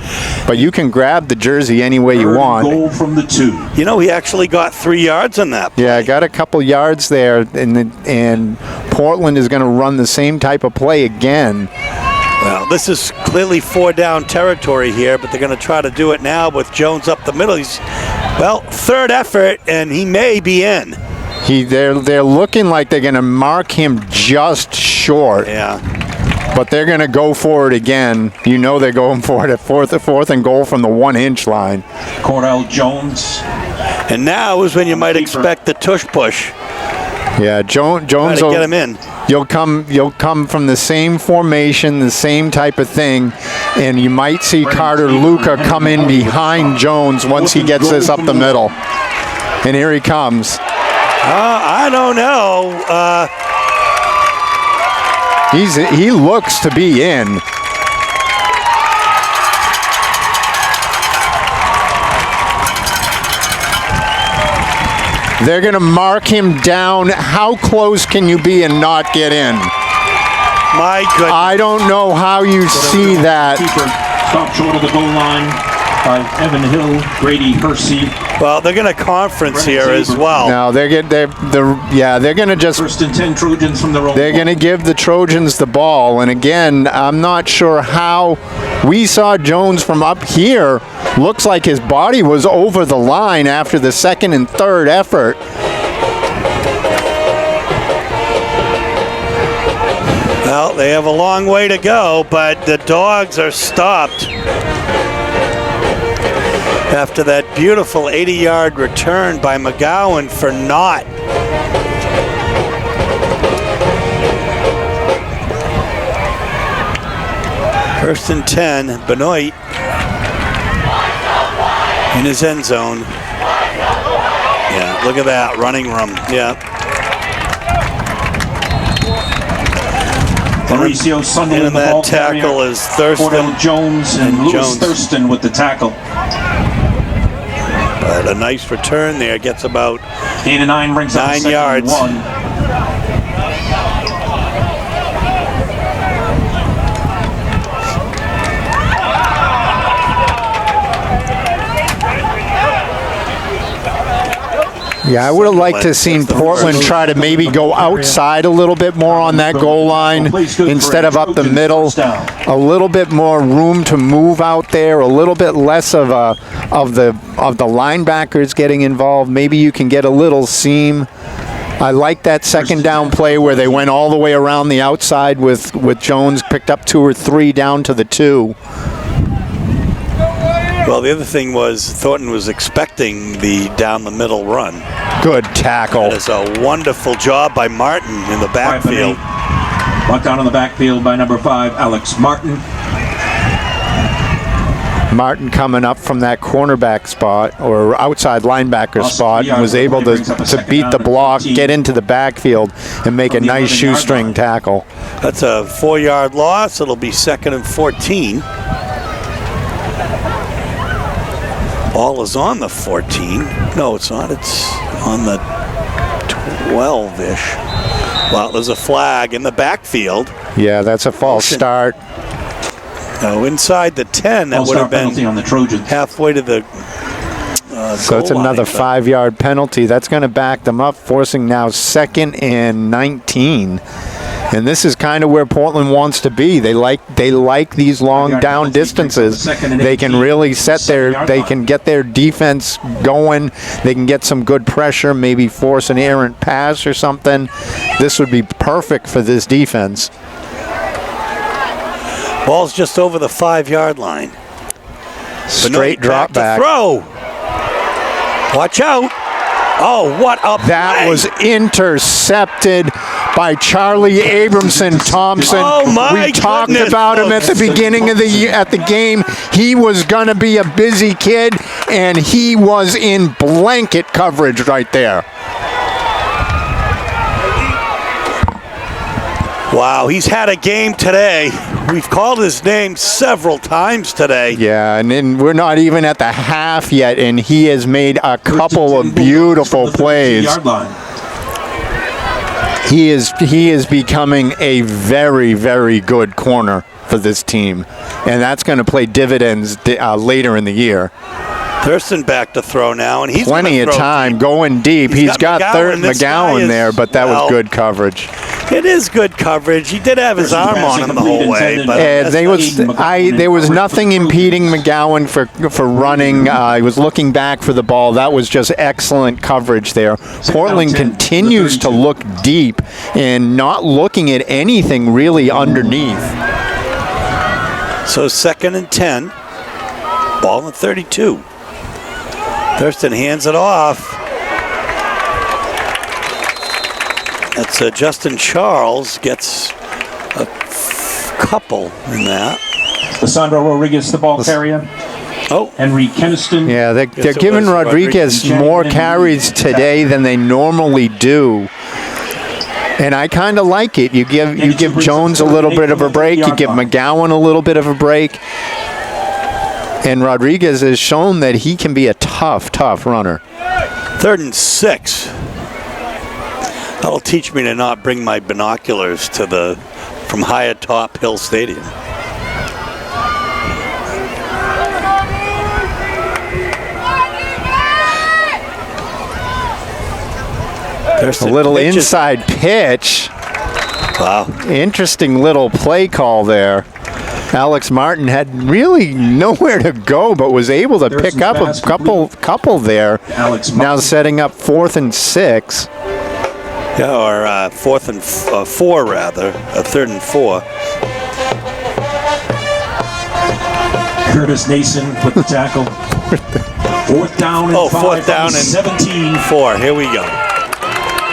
S3: but you can grab the jersey any way you want.
S4: Goal from the 2.
S1: You know, he actually got 3 yards on that play.
S3: Yeah, got a couple yards there, and Portland is going to run the same type of play again.
S1: Well, this is clearly 4-down territory here, but they're going to try to do it now with Jones up the middle. He's, 3rd effort, and he may be in.
S3: They're looking like they're going to mark him just short.
S1: Yeah.
S3: But they're going to go for it again. You know they're going for it at 4th and goal from the 1-inch line.
S4: Cordell Jones.
S1: And now is when you might expect the tush push.
S3: Yeah, Jones will
S1: get him in.
S3: You'll come from the same formation, the same type of thing, and you might see Carter Luca come in behind Jones once he gets this up the middle. And here he comes.
S1: I don't know.
S3: He looks to be in. They're going to mark him down. How close can you be and not get in?
S1: My goodness.
S3: I don't know how you see that.
S4: Keeper stopped short of the goal line by Evan Hill, Grady Hersey,
S1: Well, they're going to conference here as well.
S3: No, they're going to just.
S4: First and 10 Trojans from the roll.
S3: They're going to give the Trojans the ball. And again, I'm not sure how we saw Jones from up here. Looks like his body was over the line after the second and third effort.
S1: Well, they have a long way to go, but the Dogs are stopped after that beautiful 80-yard return by McGowan for naught. First and 10, Benoit in his end zone. Yeah, look at that, running room, yeah.
S4: Mauricio Sunderland
S1: And
S4: the ball
S1: that tackle
S4: carrier.
S1: is Thurston.
S4: Cordell Jones and Lewis Thurston with the tackle.
S1: But a nice return there, gets about
S4: 8 and 9 brings up
S1: 9
S4: second
S1: yards.
S4: and 1.
S3: Yeah, I would have liked to have seen Portland try to maybe go outside a little bit more on that goal line instead of up the middle. A little bit more room to move out there, a little bit less of the linebackers getting involved. Maybe you can get a little seam. I like that second down play where they went all the way around the outside with Jones, picked up 2 or 3 down to the 2.
S1: Well, the other thing was Thornton was expecting the down the middle run.
S3: Good tackle.
S1: That is a wonderful job by Martin in the backfield.
S4: Brought down in the backfield by number 5, Alex Martin.
S3: Martin coming up from that cornerback spot or outside linebacker spot and was able to beat the block, get into the backfield, and make a nice shoestring tackle.
S1: That's a 4-yard loss. It'll be 2nd and 14. Ball is on the 14. No, it's not. It's on the 12-ish. Well, there's a flag in the backfield.
S3: Yeah, that's a false start.
S1: No, inside the 10, that would have been
S4: on the Trojans.
S1: halfway to the
S3: so it's another 5-yard penalty. That's going to back them up, forcing now 2nd and 19. And this is kind of where Portland wants to be. They like these long down distances. They can really they can get their defense going. They can get some good pressure, maybe force an errant pass or something. This would be perfect for this defense.
S1: Ball's just over the 5-yard line.
S3: Straight drop back.
S1: Throw. Watch out. Oh, what a
S3: That
S1: play.
S3: was intercepted by Charlie Abramson Thompson.
S1: Oh my
S3: We talked
S1: goodness,
S3: about him at the beginning of the game. He was going to be a busy kid, and he was in blanket coverage right there.
S1: Wow, he's had a game today. We've called his name several times today.
S3: Yeah, and then we're not even at the half yet, and he has made a couple of beautiful plays. He is becoming a very, very good corner for this team, and that's going to play dividends later in the year.
S1: Thurston back to throw now, and he's
S3: plenty of time
S1: deep.
S3: Going deep. He's got McGowan there, but that was good coverage.
S1: It is good coverage. He did have his arm on him the whole way, but
S3: there was nothing impeding McGowan for running. He was looking back for the ball. That was just excellent coverage there. Portland continues to look deep and not looking at anything really underneath.
S1: So 2nd and 10. Ball at 32. Thurston hands it off. That's Justin Charles gets a couple in that.
S4: Lissandro Rodriguez, the ball carrier.
S1: Oh,
S4: Henry Keniston.
S3: Yeah, they're giving Rodriguez more carries today than they normally do. And I kind of like it. You give Jones a little bit of a break. You give McGowan a little bit of a break. And Rodriguez has shown that he can be a tough runner.
S1: 3rd and 6. That'll teach me to not bring my binoculars from high atop Hill Stadium.
S3: A little inside pitch.
S1: Wow.
S3: Interesting little play call there. Alex Martin had really nowhere to go, but was able to pick up a couple there. Now setting up 4th and 6.
S1: Yeah, or 4th and 4 rather, 3rd and 4.
S4: Curtis Nason with the tackle. 4th down and 5
S1: 4th down and
S4: 17-4.
S1: Here we go.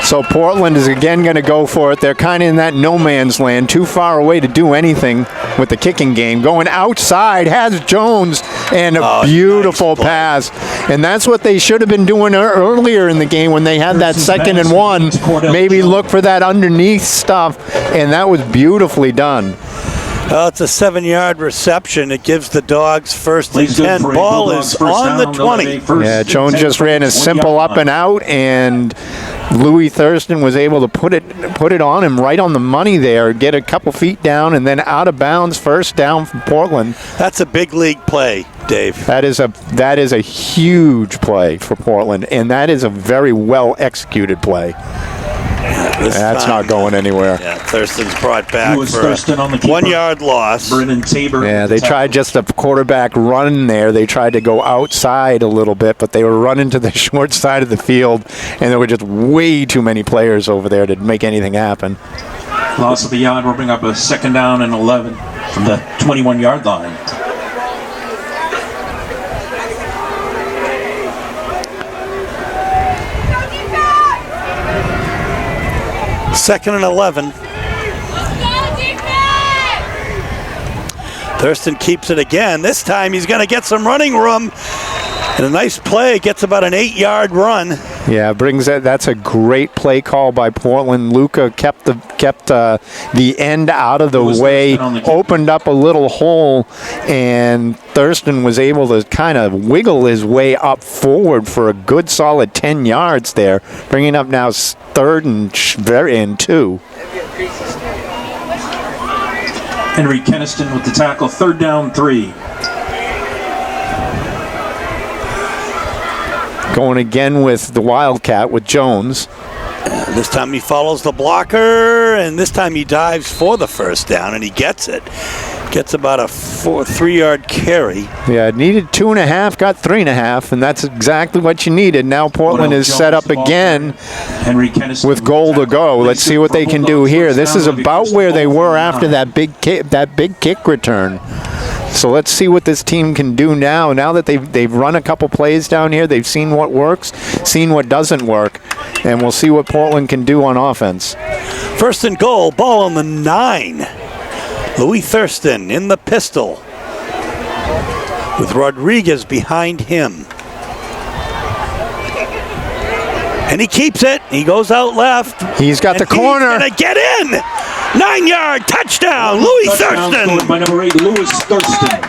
S3: So Portland is again going to go for it. They're kind of in that no man's land, too far away to do anything with the kicking game. Going outside, has Jones, and a beautiful pass. And that's what they should have been doing earlier in the game when they had that 2nd and 1. Maybe look for that underneath stuff, and that was beautifully done.
S1: Well, it's a 7-yard reception. It gives the Dogs 1st and 10. Ball is on the 20.
S3: Yeah, Jones just ran a simple up and out, and Louis Thurston was able to put it on him right on the money there, get a couple feet down, and then out of bounds, 1st down from Portland.
S1: That's a big league play, Dave.
S3: That is a huge play for Portland, and that is a very well executed play. That's not going anywhere.
S1: Yeah, Thurston's brought back
S4: Lewis
S1: for
S4: Thurston on the
S1: a
S4: keeper.
S1: 1-yard loss.
S4: Brennan Tabor.
S3: Yeah, they tried just a quarterback run there. They tried to go outside a little bit, but they were running to the short side of the field, and there were just way too many players over there to make anything happen.
S4: Loss of the yard will bring up a 2nd down and 11 from the 21-yard line.
S1: Second and 11. Thurston keeps it again. This time he's going to get some running room. And a nice play. Gets about an 8-yard run.
S3: Yeah, that's a great play call by Portland. Luca kept the end out of the way, opened up a little hole, and Thurston was able to kind of wiggle his way up forward for a good solid 10 yards there, bringing up now 3rd and 2.
S4: Henry Keniston with the tackle, 3rd down 3.
S3: Going again with the Wildcat with Jones.
S1: This time he follows the blocker, and this time he dives for the 1st down, and he gets it. Gets about a 3-yard carry.
S3: Yeah, needed 2.5, got 3.5, and that's exactly what you needed. Now Portland is set up again with goal to go. Let's see what they can do here. This is about where they were after that big kick return. So let's see what this team can do now. Now that they've run a couple plays down here, they've seen what works, seen what doesn't work, and we'll see what Portland can do on offense.
S1: 1st and goal, ball on the 9. Louis Thurston in the pistol with Rodriguez behind him. And he keeps it. He goes out left.
S3: He's got the corner.
S1: He's going to get in. 9-yard touchdown, Louis Thurston.
S4: By number 8, Louis Thurston.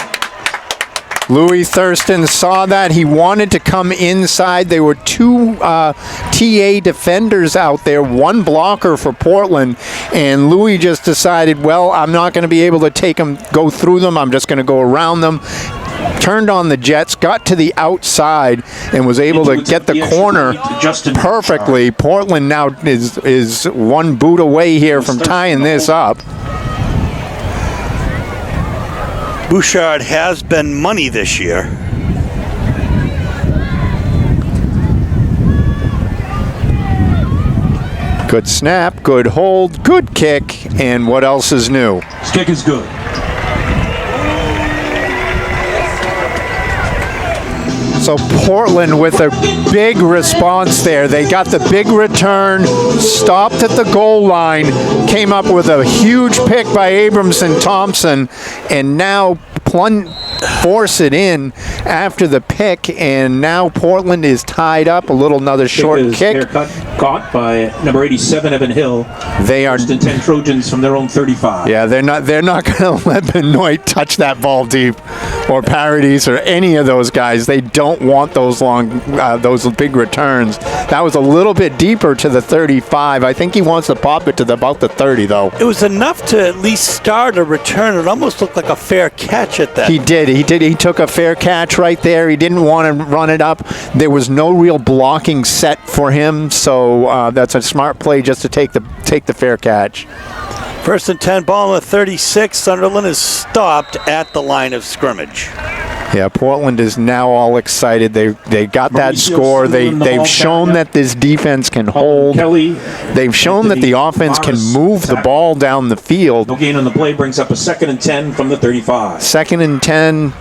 S3: Louis Thurston saw that. He wanted to come inside. There were 2 TA defenders out there, 1 blocker for Portland, and Louis just decided, well, I'm not going to be able to go through them. I'm just going to go around them. Turned on the Jets, got to the outside, and was able to get the corner perfectly. Portland now is 1 boot away here from tying this up.
S1: Bouchard has been money this year.
S3: Good snap, good hold, good kick, and what else is new?
S4: His kick is good.
S3: So Portland with a big response there. They got the big return, stopped at the goal line, came up with a huge pick by Abramson Thompson, and now force it in after the pick, and now Portland is tied up. Another short kick.
S4: Caught by number 87, Evan Hill.
S3: They are
S4: 10 Trojans from their own 35.
S3: Yeah, they're not going to let Benoit touch that ball deep, or Paradis, or any of those guys. They don't want those those big returns. That was a little bit deeper to the 35. I think he wants to pop it to about the 30, though.
S1: It was enough to at least start a return. It almost looked like a fair catch at that.
S3: He did. He took a fair catch right there. He didn't want to run it up. There was no real blocking set for him, so So that's a smart play just to take the fair catch.
S1: First and 10, ball on the 36. Sunderland is stopped at the line of scrimmage.
S3: Yeah, Portland is now all excited. They got that score. They've shown that this defense can hold. They've shown that the offense can move the ball down the field.
S4: No gain on the play brings up a 2nd and 10 from the 35.
S3: 2nd and 10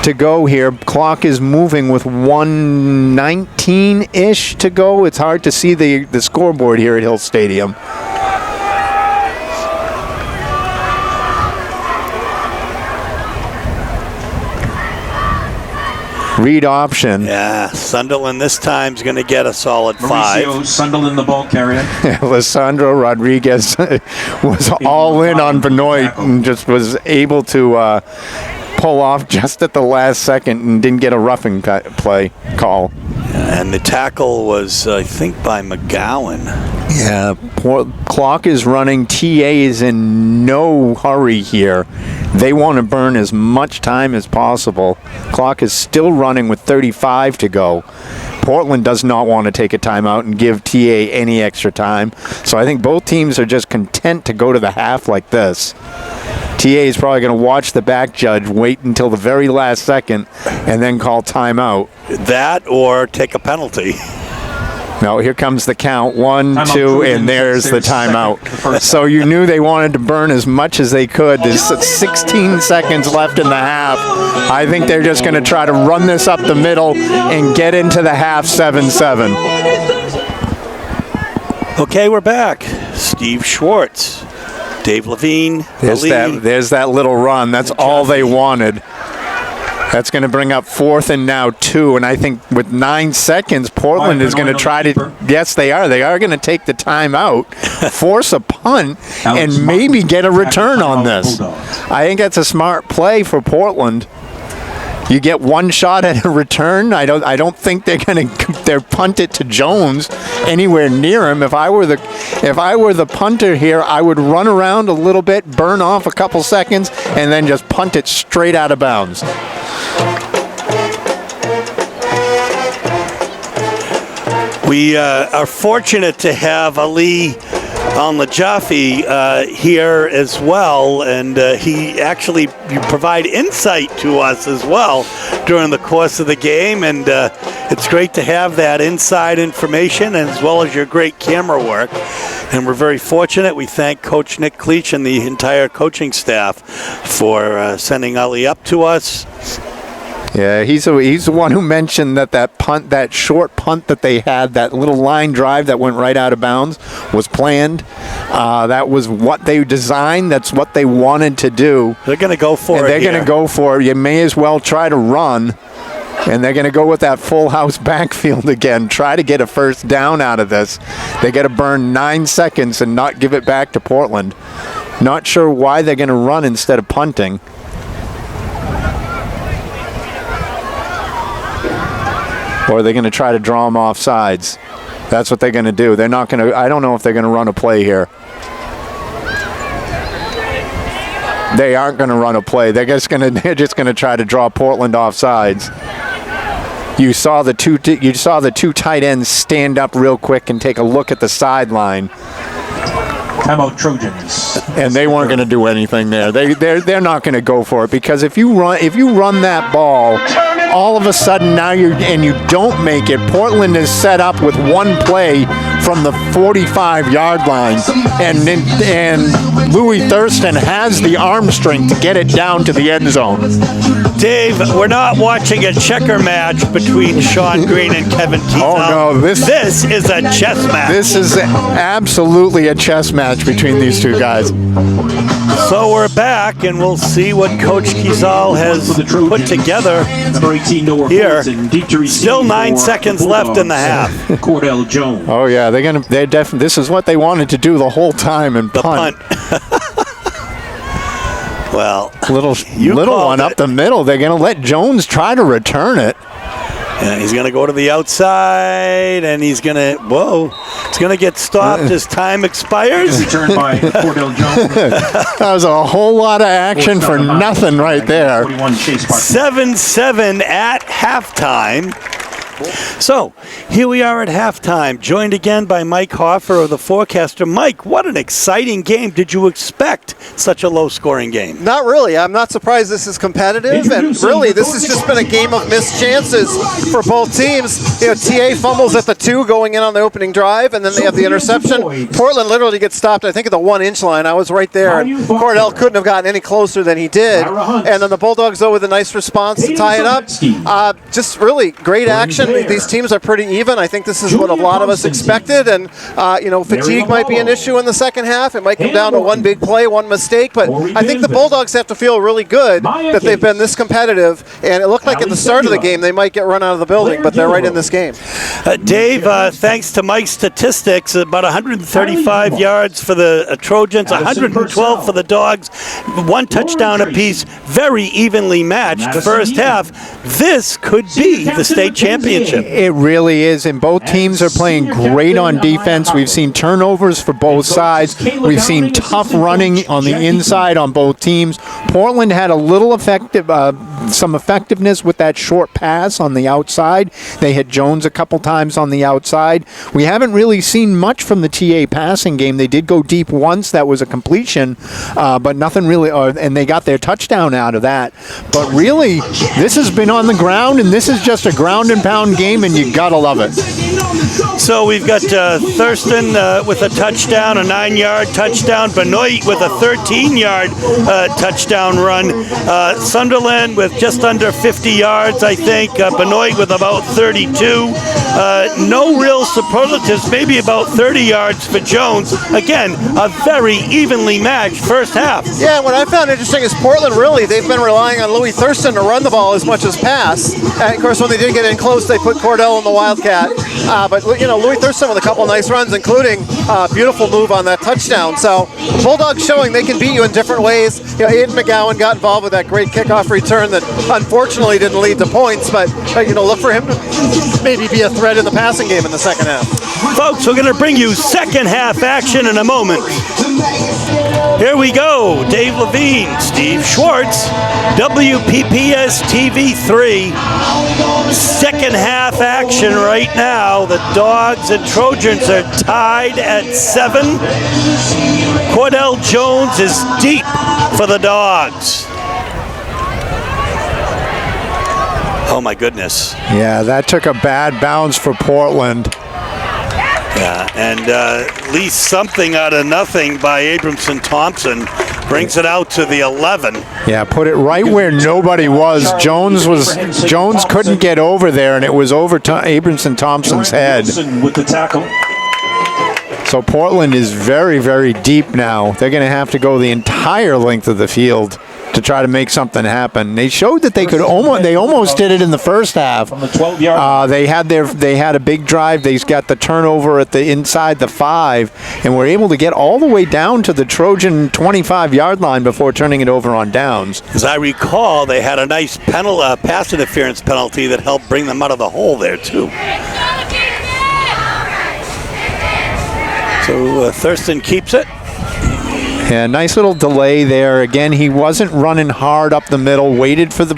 S3: to go here. Clock is moving with 1:19-ish to go. It's hard to see the scoreboard here at Hill Stadium. Read option.
S1: Yeah, Sunderland this time is going to get a solid 5.
S4: Mauricio Sunderland, the ball carrier.
S3: Alessandro Rodriguez was all in on Benoit and just was able to pull off just at the last second and didn't get a roughing play call.
S1: And the tackle was, I think, by McGowan.
S3: Yeah, clock is running. TA is in no hurry here. They want to burn as much time as possible. Clock is still running with 35 to go. Portland does not want to take a timeout and give TA any extra time. So I think both teams are just content to go to the half like this. TA is probably going to watch the back judge, wait until the very last second, and then call timeout.
S1: That or take a penalty.
S3: No, here comes the count. 1, 2, and there's the timeout. So you knew they wanted to burn as much as they could. There's 16 seconds left in the half. I think they're just going to try to run this up the middle and get into the half 7-7.
S1: Okay, we're back. Steve Schwartz, Dave Levine,
S3: There's that little run. That's all they wanted. That's going to bring up 4th and now 2. And I think with 9 seconds, Portland is going to try to. Yes, they are. They are going to take the timeout, force a punt, and maybe get a return on this. I think that's a smart play for Portland. You get one shot at a return. I don't think they're punt it to Jones anywhere near him. If I were the punter here, I would run around a little bit, burn off a couple seconds, and then just punt it straight out of bounds.
S1: We are fortunate to have Ali Al-Najafi here as well, and you provide insight to us as well during the course of the game, and it's great to have that inside information as well as your great camera work. And we're very fortunate. We thank Coach Nick Cleach and the entire coaching staff for sending Ali up to us.
S3: Yeah, he's the one who mentioned that short punt that they had, that little line drive that went right out of bounds, was planned. That was what they designed. That's what they wanted to do.
S1: They're going to go for it.
S3: They're going to go for it. You may as well try to run. And they're going to go with that full house backfield again. Try to get a first down out of this. They got to burn 9 seconds and not give it back to Portland. Not sure why they're going to run instead of punting. Or are they going to try to draw them off sides? That's what they're going to do. They're not going to. I don't know if they're going to run a play here. They aren't going to run a play. They're just going to try to draw Portland off sides. You saw the two tight ends stand up real quick and take a look at the sideline.
S4: Timeout Trojans.
S3: And they weren't going to do anything there. They're not going to go for it, because if you run that ball, all of a sudden now you don't make it. Portland is set up with one play from the 45-yard line, and Louis Thurston has the arm strength to get it down to the end zone.
S1: Dave, we're not watching a checker match between Sean Green and Kevin Keith.
S3: Oh no, this
S1: is a chess match.
S3: This is absolutely a chess match between these two guys.
S1: So we're back, and we'll see what Coach Kizal has put together here. Still 9 seconds left in the half.
S4: Cordell Jones.
S3: Oh yeah, this is what they wanted to do the whole time, and punt.
S1: Well,
S3: little one up the middle. They're going to let Jones try to return it.
S1: And he's going to go to the outside, and he's going to get stopped as time expires.
S4: Returned by Cordell Jones.
S3: That was a whole lot of action for nothing right there.
S1: 7-7 at halftime. So, here we are at halftime, joined again by Mike Hoffer of the Forecaster. Mike, what an exciting game. Did you expect such a low-scoring game?
S2: Not really. I'm not surprised this is competitive, and really, this has just been a game of missed chances for both teams. You know, TA fumbles at the 2 going in on the opening drive, and then they have the interception. Portland literally gets stopped, I think, at the 1-inch line. I was right there, and Cordell couldn't have gotten any closer than he did. And then the Bulldogs, though, with a nice response to tie it up. Just really great action. These teams are pretty even. I think this is what a lot of us expected, and fatigue might be an issue in the second half. It might come down to one big play, one mistake, but I think the Bulldogs have to feel really good that they've been this competitive, and it looked like at the start of the game they might get run out of the building, but they're right in this game.
S1: Dave, thanks to Mike's statistics, about 135 yards for the Trojans, 112 for the Dogs, 1 touchdown apiece, very evenly matched first half. This could be the state championship.
S3: It really is, and both teams are playing great on defense. We've seen turnovers for both sides. We've seen tough running on the inside on both teams. Portland had a little some effectiveness with that short pass on the outside. They hit Jones a couple times on the outside. We haven't really seen much from the TA passing game. They did go deep once. That was a completion, but nothing really, and they got their touchdown out of that. But really, this has been on the ground, and this is just a ground and pound game, and you gotta love it.
S1: So we've got Thurston with a touchdown, a 9-yard touchdown. Benoit with a 13-yard touchdown run. Sunderland with just under 50 yards, I think. Benoit with about 32. No real superlatives, maybe about 30 yards for Jones. Again, a very evenly matched first half.
S2: Yeah, what I found interesting is Portland, really, they've been relying on Louis Thurston to run the ball as much as pass. And of course, when they did get in close, they put Cordell in the Wildcat. But Louis Thurston with a couple nice runs, including a beautiful move on that touchdown. So Bulldogs showing they can beat you in different ways. Aiden McGowan got involved with that great kickoff return that unfortunately didn't lead to points, but look for him to maybe be a threat in the passing game in the second half.
S1: Folks, we're going to bring you second half action in a moment. Here we go. Dave Levine, Steve Schwartz, WPPS TV 3. Second half action right now. The Dogs and Trojans are tied at 7. Cordell Jones is deep for the Dogs. Oh my goodness.
S3: Yeah, that took a bad bounce for Portland.
S1: Yeah, and at least something out of nothing by Abramson Thompson brings it out to the 11.
S3: Yeah, put it right where nobody was. Jones couldn't get over there, and it was over Abramson Thompson's head.
S4: With the tackle.
S3: So Portland is very, very deep now. They're going to have to go the entire length of the field to try to make something happen. They showed that they could almost did it in the first half.
S4: From the 12-yard.
S3: They had a big drive. They got the turnover at the inside the 5, and were able to get all the way down to the Trojan 25-yard line before turning it over on downs.
S1: As I recall, they had a nice pass interference penalty that helped bring them out of the hole there too. So Thurston keeps it.
S3: Yeah, nice little delay there. Again, he wasn't running hard up the middle. Waited for the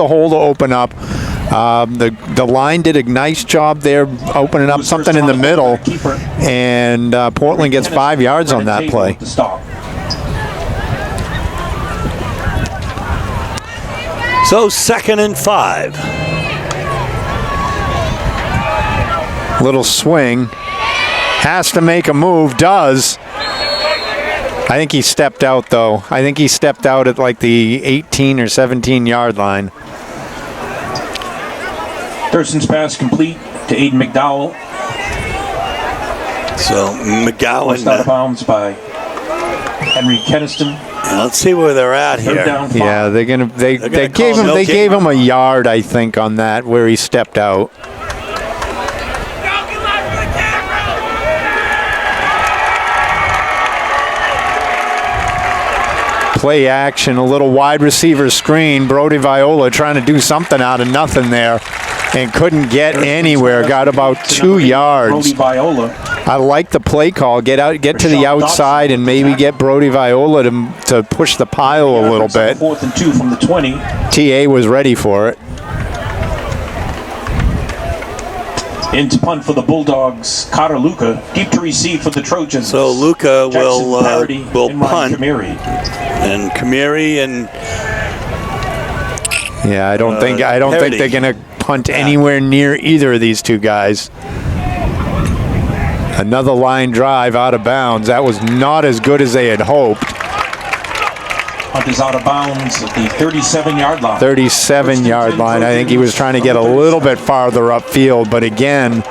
S3: hole to open up. The line did a nice job there, opening up something in the middle, and Portland gets 5 yards on that play.
S1: So 2nd and 5.
S3: Little swing. Has to make a move. Does. I think he stepped out, though. I think he stepped out at like the 18 or 17-yard line.
S4: Thurston's pass complete to Aiden McDowell.
S1: So McGowan.
S4: Forced out of bounds by Henry Keniston.
S1: Let's see where they're at here.
S3: Yeah, they gave him a yard, I think, on that where he stepped out. Play action, a little wide receiver screen. Brody Viola trying to do something out of nothing there and couldn't get anywhere. Got about 2 yards.
S4: Brody Viola.
S3: I like the play call. Get to the outside and maybe get Brody Viola to push the pile a little bit.
S4: 4th and 2 from the 20.
S3: TA was ready for it.
S4: In to punt for the Bulldogs, Carter Luca. Deep to receive for the Trojans.
S1: So Luca
S4: Jackson
S1: will
S4: Parody and Ryan
S1: punt.
S4: Kamiri.
S1: And Kamiri and
S3: Yeah, I don't think
S1: Parody.
S3: they're going to punt anywhere near either of these two guys. Another line drive out of bounds. That was not as good as they had hoped.
S4: Punt is out of bounds at the 37-yard line.
S3: 37-yard line. I think he was trying to get a little bit farther upfield, but again,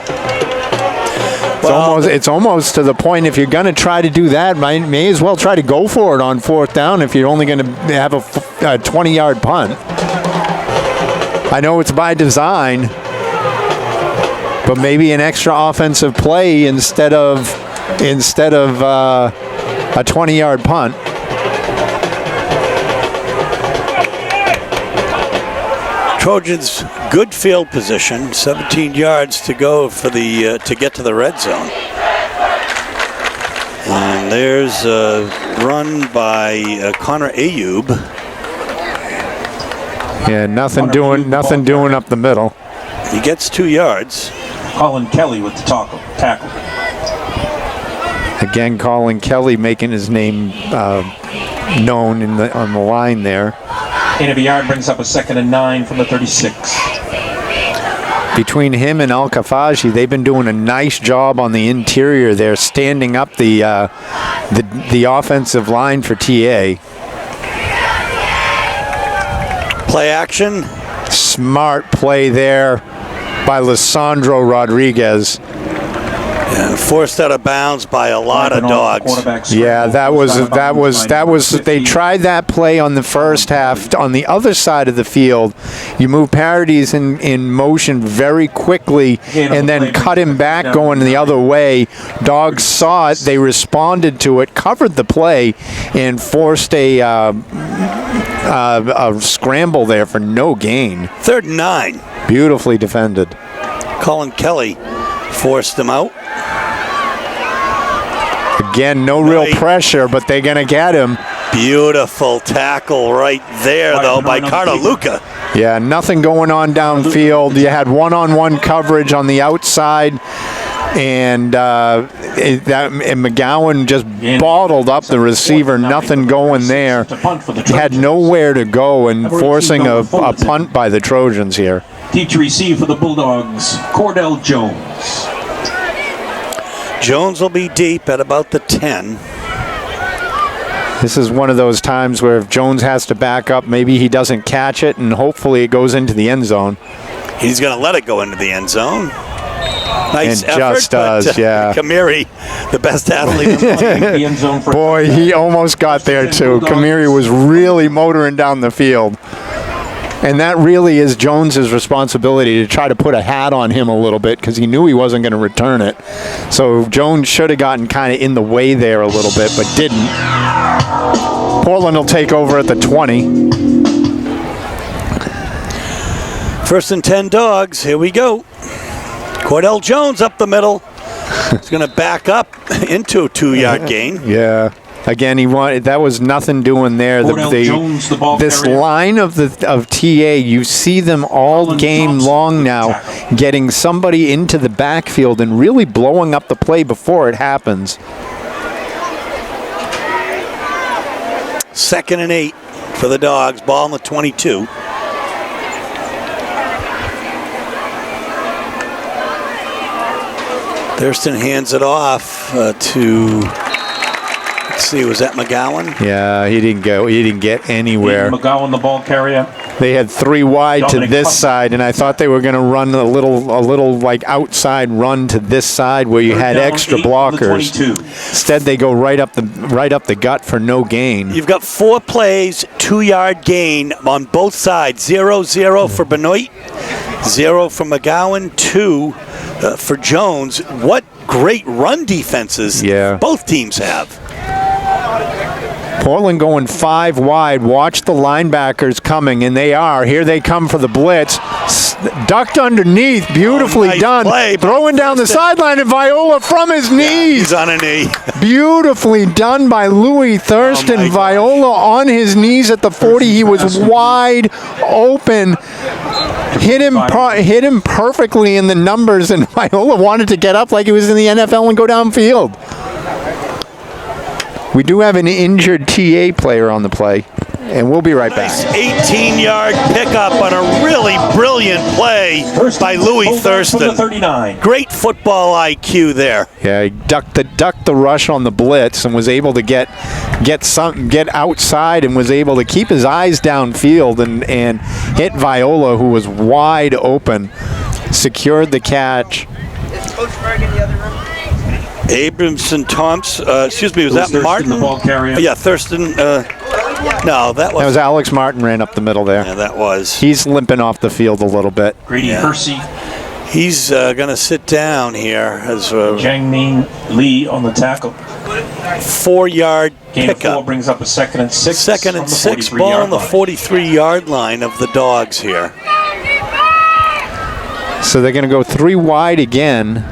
S3: it's almost to the point, if you're going to try to do that, may as well try to go for it on 4th down if you're only going to have a 20-yard punt. I know it's by design, but maybe an extra offensive play instead of a 20-yard punt.
S1: Trojans good field position, 17 yards to go for the to get to the red zone. And there's a run by Connor Ayub.
S3: Yeah, nothing doing up the middle.
S1: He gets 2 yards.
S4: Colin Kelly with the tackle.
S3: Again, Colin Kelly making his name known on the line there.
S4: Gain of a yard brings up a 2nd and 9 from the 36.
S3: Between him and Al Kafaji, they've been doing a nice job on the interior there, standing up the offensive line for TA.
S1: Play action.
S3: Smart play there by Lissandro Rodriguez.
S1: And forced out of bounds by a lot of dogs.
S3: Yeah, that was. They tried that play on the first half on the other side of the field. You move Parodies in motion very quickly, and then cut him back going the other way. Dogs saw it, they responded to it, covered the play, and forced a scramble there for no gain.
S1: 3rd and 9.
S3: Beautifully defended.
S1: Colin Kelly forced him out.
S3: Again, no real pressure, but they're going to get him.
S1: Beautiful tackle right there, though, by Carter Luca.
S3: Yeah, nothing going on downfield. You had one-on-one coverage on the outside, and McGowan just bottled up the receiver. Nothing going there. He had nowhere to go, and forcing a punt by the Trojans here.
S4: Deep to receive for the Bulldogs, Cordell Jones.
S1: Jones will be deep at about the 10.
S3: This is one of those times where if Jones has to back up, maybe he doesn't catch it, and hopefully it goes into the end zone.
S1: He's going to let it go into the end zone. Nice
S3: and
S1: effort,
S3: just does, yeah.
S1: Kamiri, the best athlete in the
S4: end zone.
S3: Boy, he almost got there too. Kamiri was really motoring down the field. And that really is Jones's responsibility, to try to put a hat on him a little bit, because he knew he wasn't going to return it. So Jones should have gotten kind of in the way there a little bit, but didn't. Portland will take over at the 20.
S1: 1st and 10 Dogs. Here we go. Cordell Jones up the middle. He's going to back up into a 2-yard gain.
S3: Yeah. Again, that was nothing doing there. This line of TA, you see them all game long now, getting somebody into the backfield and really blowing up the play before it happens.
S1: 2nd and 8 for the Dogs. Ball on the 22. Thurston hands it off to. Let's see, was that McGowan?
S3: Yeah, he didn't get anywhere.
S4: McGowan, the ball carrier.
S3: They had 3 wide to this side, and I thought they were going to run a little like outside run to this side where you had extra blockers. Instead, they go right up the gut for no gain.
S1: You've got 4 plays, 2-yard gain on both sides. 0-0 for Benoit, 0 for McGowan, 2 for Jones. What great run defenses both teams have.
S3: Portland going 5 wide. Watch the linebackers coming, and they are. Here they come for the blitz. Ducked underneath. Beautifully
S1: nice
S3: done.
S1: Play,
S3: throwing down the sideline, and Viola from his knees.
S1: He's on a knee.
S3: Beautifully done by Louis Thurston. Viola on his knees at the 40. He was wide open. hit him perfectly in the numbers, and Viola wanted to get up like he was in the NFL and go downfield. We do have an injured TA player on the play, and we'll be right back.
S1: 18-yard pickup on a really brilliant play by Louis Thurston.
S4: 39.
S1: Great football IQ there.
S3: Yeah, he ducked the rush on the blitz and was able to get outside and was able to keep his eyes downfield and hit Viola, who was wide open. Secured the catch.
S5: Is Coach Berg in the other room?
S1: Abramson Thompson, was that
S4: Thurston,
S1: Martin?
S4: the ball carrier.
S1: Yeah, Thurston. No, that
S3: was Alex Martin ran up the middle there.
S1: Yeah, that was.
S3: He's limping off the field a little bit.
S4: Grady Hersey.
S1: He's going to sit down here as
S4: Jangmin Lee on the tackle.
S1: 4-yard
S4: Gain of
S1: pickup.
S4: 4 brings up a 2nd and 6.
S1: Second and 6 ball on the 43-yard line of the Dogs here.
S3: So they're going to go 3 wide again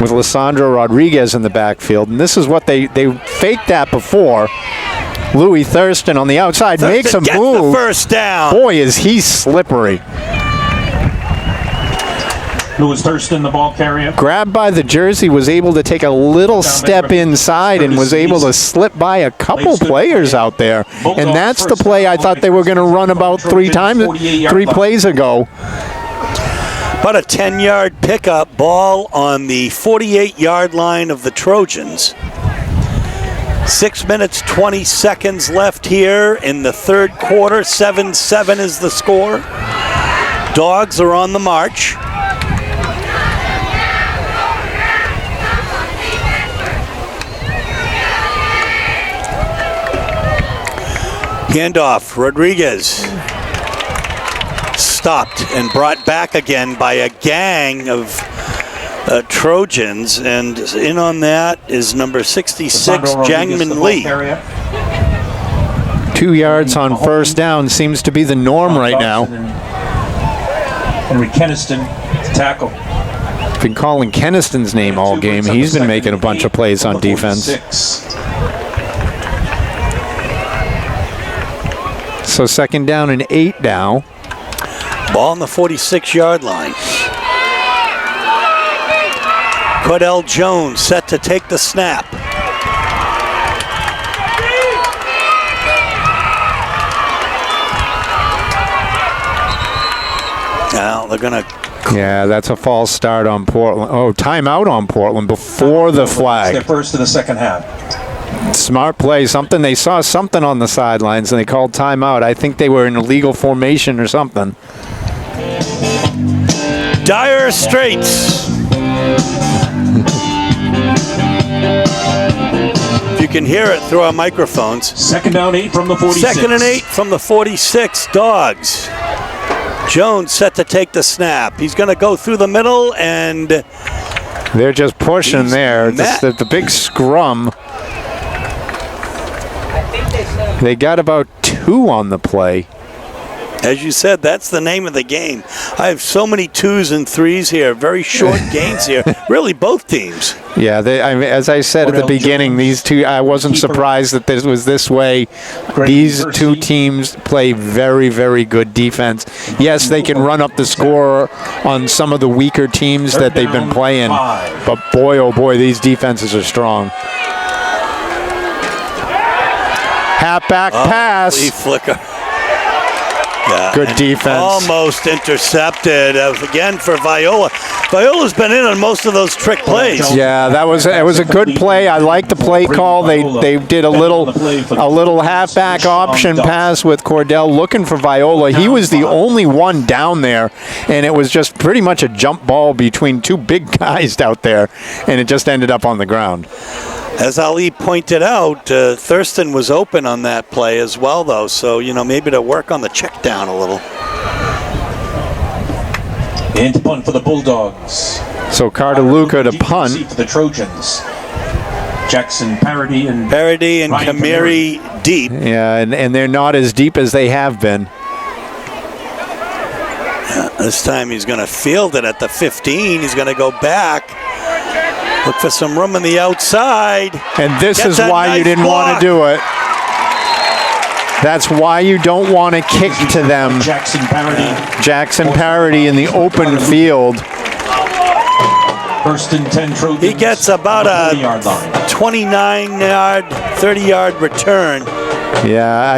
S3: with Lissandro Rodriguez in the backfield. And this is what they faked that before. Louis Thurston on the outside makes a move.
S1: The first down.
S3: Boy, is he slippery.
S4: Louis Thurston, the ball carrier.
S3: Grabbed by the jersey, was able to take a little step inside and was able to slip by a couple players out there. And that's the play I thought they were going to run about 3 plays ago.
S1: But a 10-yard pickup, ball on the 48-yard line of the Trojans. 6 minutes, 20 seconds left here in the third quarter. 7-7 is the score. Dogs are on the march. Handoff, Rodriguez. Stopped and brought back again by a gang of Trojans, and in on that is number 66, Jangmin Lee.
S3: 2 yards on first down seems to be the norm right now.
S4: Henry Keniston to tackle.
S3: Been calling Keniston's name all game. He's been making a bunch of plays on defense. So 2nd down and 8 now.
S1: Ball on the 46-yard line. Cordell Jones set to take the snap. Now they're going to...
S3: Yeah, that's a false start on Portland. Oh, timeout on Portland before the flag.
S4: Their first of the second half.
S3: Smart play. They saw something on the sidelines and they called timeout. I think they were in illegal formation or something.
S1: Dire Straits. If you can hear it through our microphones.
S4: 2nd down 8 from the 46.
S1: 2nd and 8 from the 46. Dogs. Jones set to take the snap. He's going to go through the middle, and
S3: they're just pushing there. The big scrum. They got about 2 on the play.
S1: As you said, that's the name of the game. I have so many 2s and 3s here. Very short gains here. Really, both teams.
S3: Yeah, as I said at the beginning, these two, I wasn't surprised that this was this way. These two teams play very, very good defense. Yes, they can run up the score on some of the weaker teams that they've been playing. But boy, oh boy, these defenses are strong. Halfback pass.
S1: Lee flicker. Yeah,
S3: good defense.
S1: Almost intercepted again for Viola. Viola's been in on most of those trick plays.
S3: Yeah, it was a good play. I like the play call. They did a little halfback option pass with Cordell looking for Viola. He was the only one down there, and it was just pretty much a jump ball between 2 big guys out there, and it just ended up on the ground.
S1: As Ali pointed out, Thurston was open on that play as well, though. So, maybe to work on the check down a little.
S4: And to punt for the Bulldogs.
S3: So Cardaluca to punt.
S4: For the Trojans. Jackson Parody and
S1: Kamiri deep.
S3: Yeah, and they're not as deep as they have been.
S1: This time he's going to field it at the 15. He's going to go back. Look for some room on the outside.
S3: And this is why you didn't want to do it. That's why you don't want to kick to them.
S4: Jackson Parody.
S3: Jackson Parody in the open field.
S4: First and 10 Trojans.
S1: He gets about a
S4: 30-yard line.
S1: 29-yard, 30-yard return.
S3: Yeah,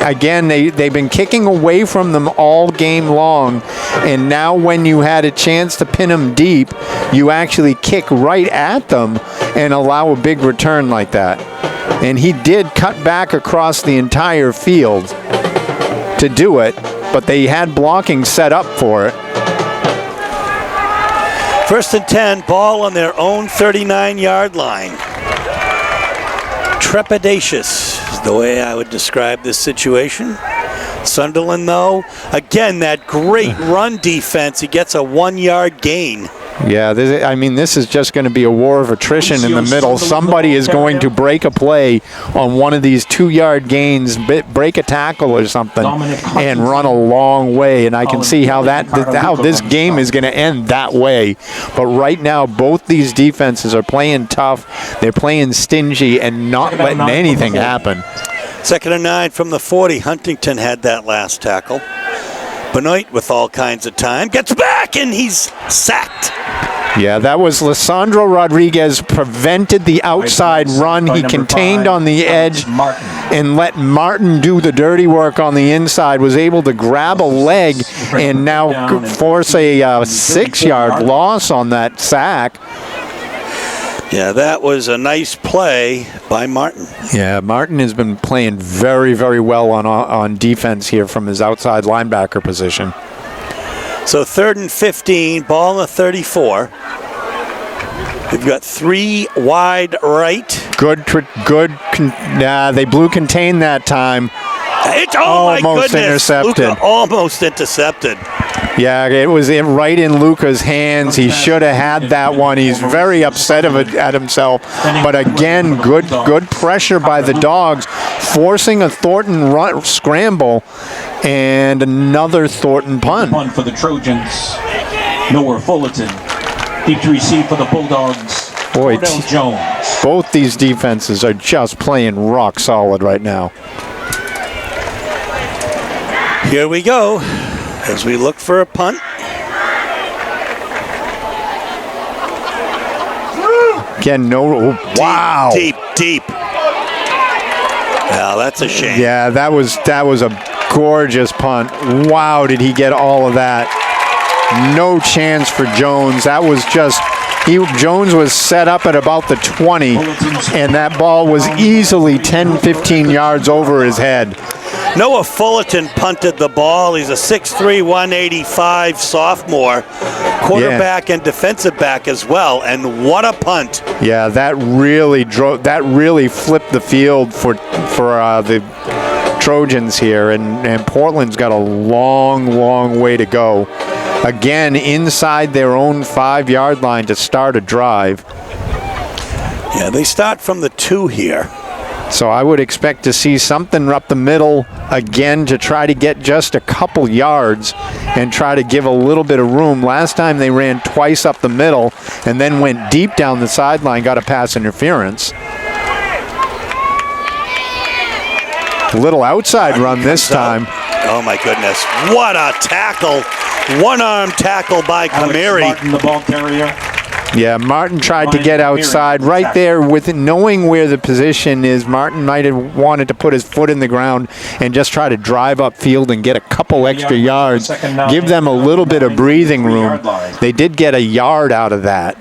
S3: again, they've been kicking away from them all game long, and now when you had a chance to pin them deep, you actually kick right at them and allow a big return like that. And he did cut back across the entire field to do it, but they had blocking set up for it.
S1: First and 10, ball on their own 39-yard line. Trepidatious is the way I would describe this situation. Sunderland, though, again, that great run defense. He gets a 1-yard gain.
S3: Yeah, this is just going to be a war of attrition in the middle. Somebody is going to break a play on one of these 2-yard gains, break a tackle or something, and run a long way. And I can see how this game is going to end that way. But right now, both these defenses are playing tough. They're playing stingy and not letting anything happen.
S1: 2nd and 9 from the 40. Huntington had that last tackle. Benoit with all kinds of time. Gets back and he's sacked.
S3: Yeah, that was Lisandro Rodriguez prevented the outside run. He contained on the edge and let Martin do the dirty work on the inside. Was able to grab a leg and now force a 6-yard loss on that sack.
S1: Yeah, that was a nice play by Martin.
S3: Yeah, Martin has been playing very, very well on defense here from his outside linebacker position.
S1: So 3rd and 15, ball on the 34. We've got 3 wide right.
S3: They blew contain that time.
S1: It's
S3: almost
S1: my goodness.
S3: intercepted.
S1: Luka almost intercepted.
S3: Yeah, it was right in Luka's hands. He should have had that one. He's very upset at himself. But again, good pressure by the Dogs, forcing a Thornton scramble and another Thornton punt.
S4: Punt for the Trojans. Noah Fullerton. Deep to receive for the Bulldogs.
S3: Boy,
S4: Cordell Jones.
S3: both these defenses are just playing rock solid right now.
S1: Here we go as we look for a punt.
S3: Again, wow.
S1: Deep. Now that's a shame.
S3: Yeah, that was a gorgeous punt. Wow, did he get all of that? No chance for Jones. That was just, Jones was set up at about the 20, and that ball was easily 10, 15 yards over his head.
S1: Noah Fullerton punted the ball. He's a 6'3", 185 sophomore, quarterback and defensive back as well. And what a punt!
S3: Yeah, that really flipped the field for the Trojans here, and Portland's got a long way to go. Again, inside their own 5-yard line to start a drive.
S1: Yeah, they start from the 2 here.
S3: So I would expect to see something up the middle again to try to get just a couple yards and try to give a little bit of room. Last time they ran twice up the middle and then went deep down the sideline, got a pass interference. A little outside run this time.
S1: Oh my goodness, what a tackle. One-arm tackle by Kamiri.
S4: Martin, the ball carrier.
S3: Yeah, Martin tried to get outside right there with knowing where the position is. Martin might have wanted to put his foot in the ground and just try to drive upfield and get a couple extra yards, give them a little bit of breathing room. They did get a yard out of that.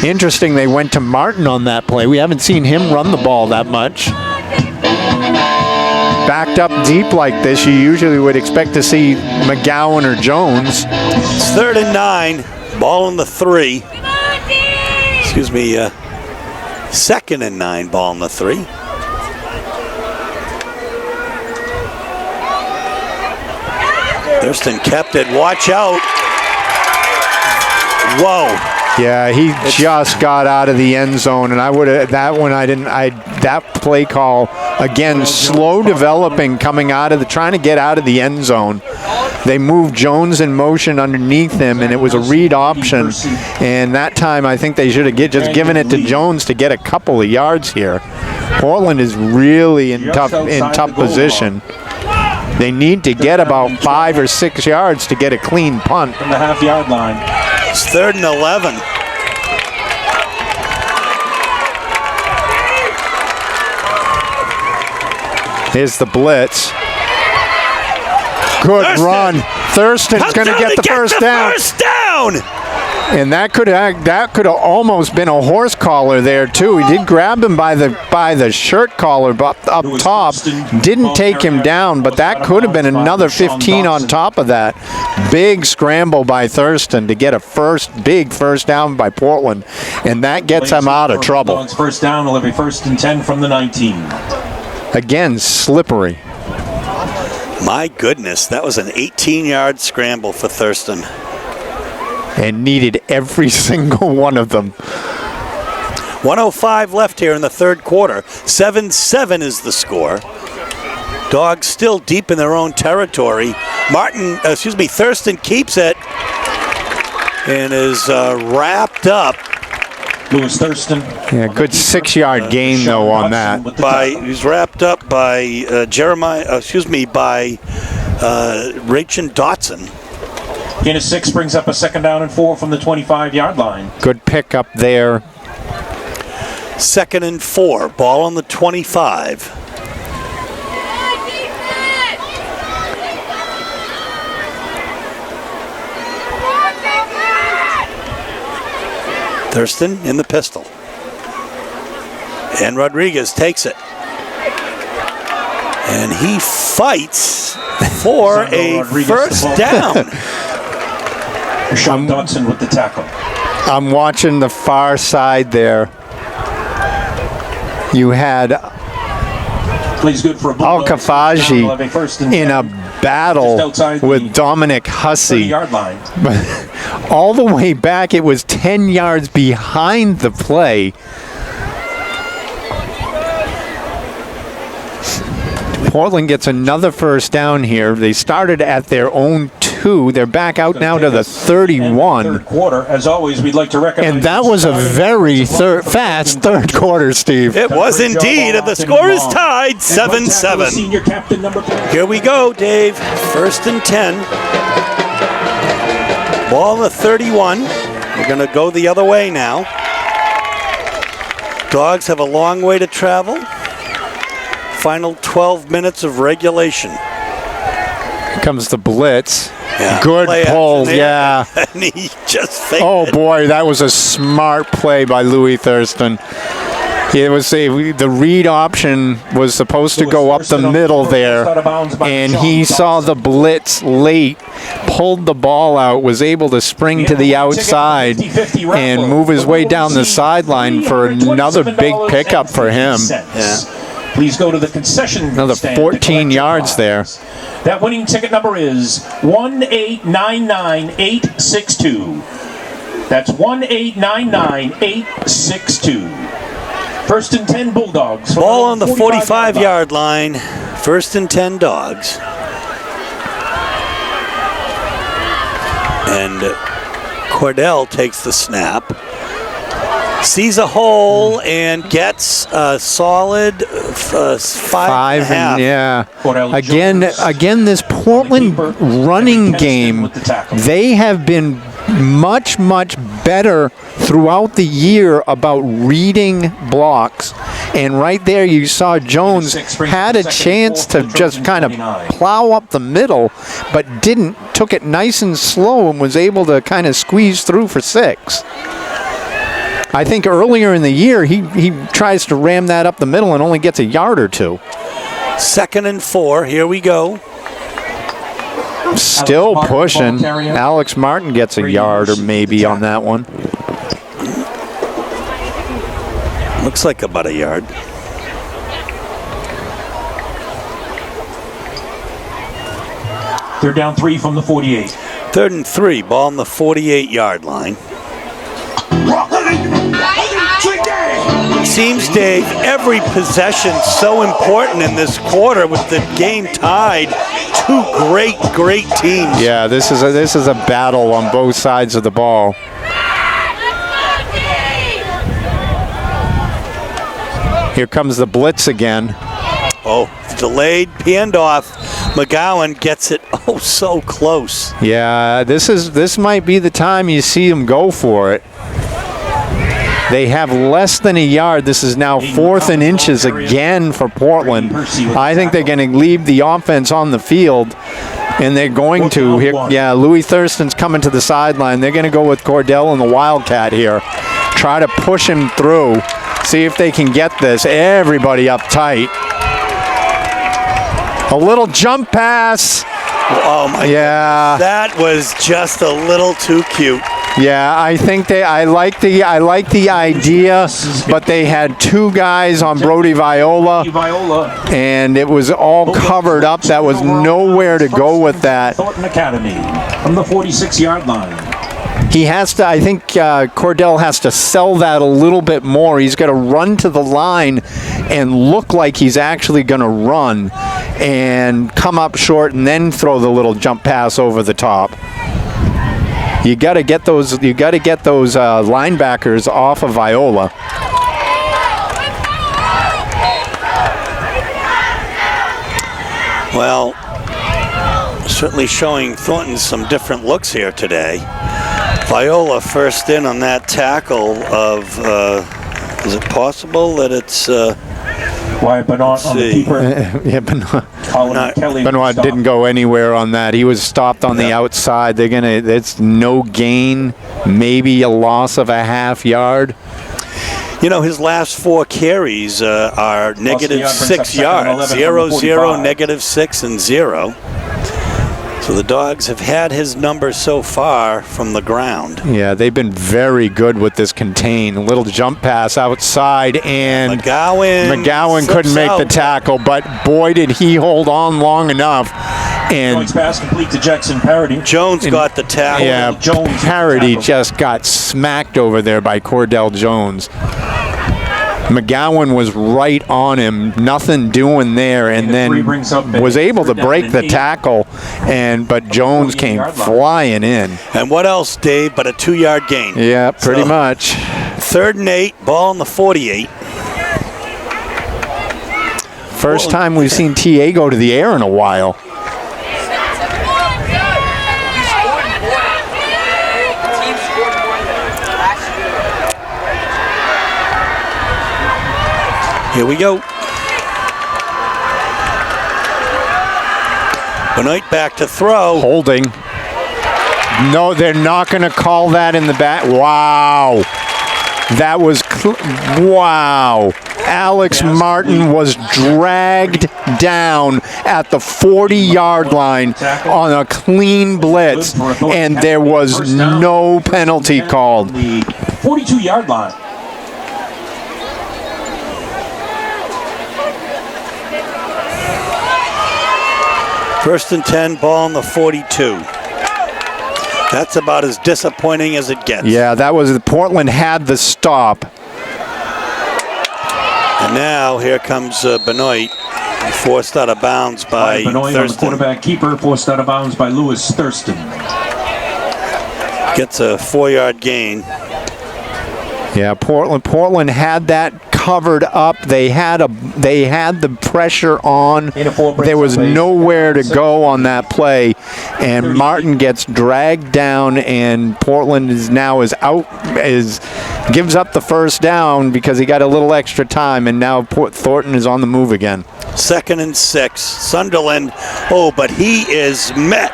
S3: Interesting, they went to Martin on that play. We haven't seen him run the ball that much. Backed up deep like this, you usually would expect to see McGowan or Jones.
S1: It's 3rd and 9. Ball on the 3. Excuse me, 2nd and 9, ball on the 3. Thurston kept it. Watch out. Whoa.
S3: Yeah, he just got out of the end zone, and that play call, again, slow developing coming out of trying to get out of the end zone. They moved Jones in motion underneath him, and it was a read option. And that time, I think they should have just given it to Jones to get a couple of yards here. Portland is really in tough position. They need to get about 5 or 6 yards to get a clean punt.
S4: From the half-yard line.
S1: It's 3rd and 11.
S3: Here's the blitz. Good
S1: Thurston.
S3: run. Thurston's going to get the first down.
S1: First down.
S3: And that could have almost been a horse collar there too. He did grab him by the shirt collar up top. Didn't take him down, but that could have been another 15 on top of that. Big scramble by Thurston to get a big first down by Portland, and that gets him out of trouble.
S4: First down, will be 1st and 10 from the 19.
S3: Again, slippery.
S1: My goodness, that was an 18-yard scramble for Thurston.
S3: And needed every single one of them.
S1: 1:05 left here in the 3rd quarter. 7-7 is the score. Dogs still deep in their own territory. Thurston keeps it and is wrapped up.
S4: Lewis Thurston.
S3: Yeah, good 6-yard gain though on that.
S1: He's wrapped up by Rachin Dotson.
S4: Gain of 6 brings up a 2nd down and 4 from the 25-yard line.
S3: Good pickup there.
S1: 2nd and 4. Ball on the 25. Thurston in the pistol. And Rodriguez takes it. And he fights for a first down.
S4: Sean Dodson with the tackle.
S3: I'm watching the far side there. You had
S4: Plays good for a
S3: Al-Kafaji in a battle with Dominic Hussey. All the way back, it was 10 yards behind the play. Portland gets another first down here. They started at their own 2. They're back out now to the 31.
S4: Third quarter, as always, we'd like to recommend.
S3: And that was a very fast third quarter, Steve.
S1: It was indeed, and the score is tied 7-7. Here we go, Dave. 1st and 10. Ball on the 31. We're going to go the other way now. Dogs have a long way to travel. Final 12 minutes of regulation.
S3: Here comes the blitz.
S1: Yeah,
S3: good pull, yeah.
S1: And he just faked
S3: Oh
S1: it.
S3: boy, that was a smart play by Louis Thurston. It was the read option was supposed to go up the middle there, and he saw the blitz late, pulled the ball out, was able to spring to the outside and move his way down the sideline for another big pickup for him.
S1: Yeah.
S4: Please go to the concession
S3: Another
S4: stand
S3: 14 yards there.
S4: That winning ticket number is 1899862. That's 1899862. 1st and 10 Bulldogs.
S1: Ball on the 45-yard line. 1st and 10 Dogs. And Cordell takes the snap. Sees a hole and gets a solid 5.5.
S3: Yeah. Again, this Portland running game, they have been much better throughout the year about reading blocks. And right there you saw Jones had a chance to just kind of plow up the middle, but didn't. Took it nice and slow and was able to kind of squeeze through for 6. I think earlier in the year, he tries to ram that up the middle and only gets a yard or 2.
S1: 2nd and 4. Here we go.
S3: Still pushing. Alex Martin gets a yard or maybe on that one.
S1: Looks like about a yard.
S4: They're down 3 from the 48.
S1: 3rd and 3. Ball on the 48-yard line. Seems, Dave, every possession so important in this quarter with the game tied. 2 great teams.
S3: Yeah, this is a battle on both sides of the ball. Here comes the blitz again.
S1: Oh, delayed handoff. McGowan gets it so close.
S3: Yeah, this might be the time you see them go for it. They have less than a yard. This is now 4th and inches again for Portland. I think they're going to leave the offense on the field, and they're going to. Here, yeah, Louis Thurston's coming to the sideline. They're going to go with Cordell and the Wildcat here. Try to push him through. See if they can get this. Everybody up tight. A little jump pass.
S1: Oh my!
S3: Yeah,
S1: goodness. That was just a little too cute.
S3: Yeah, I think I like the idea, but they had 2 guys on Brody Viola, and it was all covered up. That was nowhere to go with that.
S4: Thornton Academy from the 46-yard line.
S3: He has to, I think Cordell has to sell that a little bit more. He's got to run to the line and look like he's actually going to run and come up short and then throw the little jump pass over the top. You got to get those. You got to get those linebackers off of Viola.
S1: Well, certainly showing Thornton some different looks here today. Viola first in on that tackle of. Is it possible that it's?
S4: Why Benoit on the keeper?
S3: Yeah, Benoit didn't go anywhere on that. He was stopped on the outside. They're gonna. It's no gain, maybe a loss of a half yard.
S1: You know, his last 4 carries are negative 6 yards. 0, 0, negative 6, and 0. So the Dogs have had his number so far from the ground.
S3: Yeah, they've been very good with this contain. A little jump pass outside, and McGowan couldn't make the tackle, but boy, did he hold on long enough. And
S4: Jones pass complete to Jackson Parody.
S1: Jones got the tackle.
S3: Yeah, Parody just got smacked over there by Cordell Jones. McGowan was right on him, nothing doing there, and then was able to break the tackle, but Jones came flying in.
S1: And what else, Dave, but a 2-yard gain?
S3: Yeah, pretty much.
S1: 3rd and 8, ball on the 48.
S3: First time we've seen TA go to the air in a while.
S1: Here we go. Benoit back to throw.
S3: Holding. No, they're not going to call that in the back. Wow. That was, wow. Alex Martin was dragged down at the 40-yard line on a clean blitz, and there was no penalty called.
S4: 42-yard line.
S1: First and 10, ball on the 42. That's about as disappointing as it gets.
S3: Yeah, that was, Portland had the stop.
S1: And now here comes Benoit, forced out of bounds by
S4: Benoit
S1: Thurston.
S4: On the quarterback keeper, forced out of bounds by Louis Thurston.
S1: Gets a 4-yard gain.
S3: Yeah, Portland had that covered up. They had the pressure on. There was nowhere to go on that play, and Martin gets dragged down, and Portland gives up the first down because he got a little extra time, and now Thornton is on the move again.
S1: 2nd and 6. Sunderland. Oh, but he is met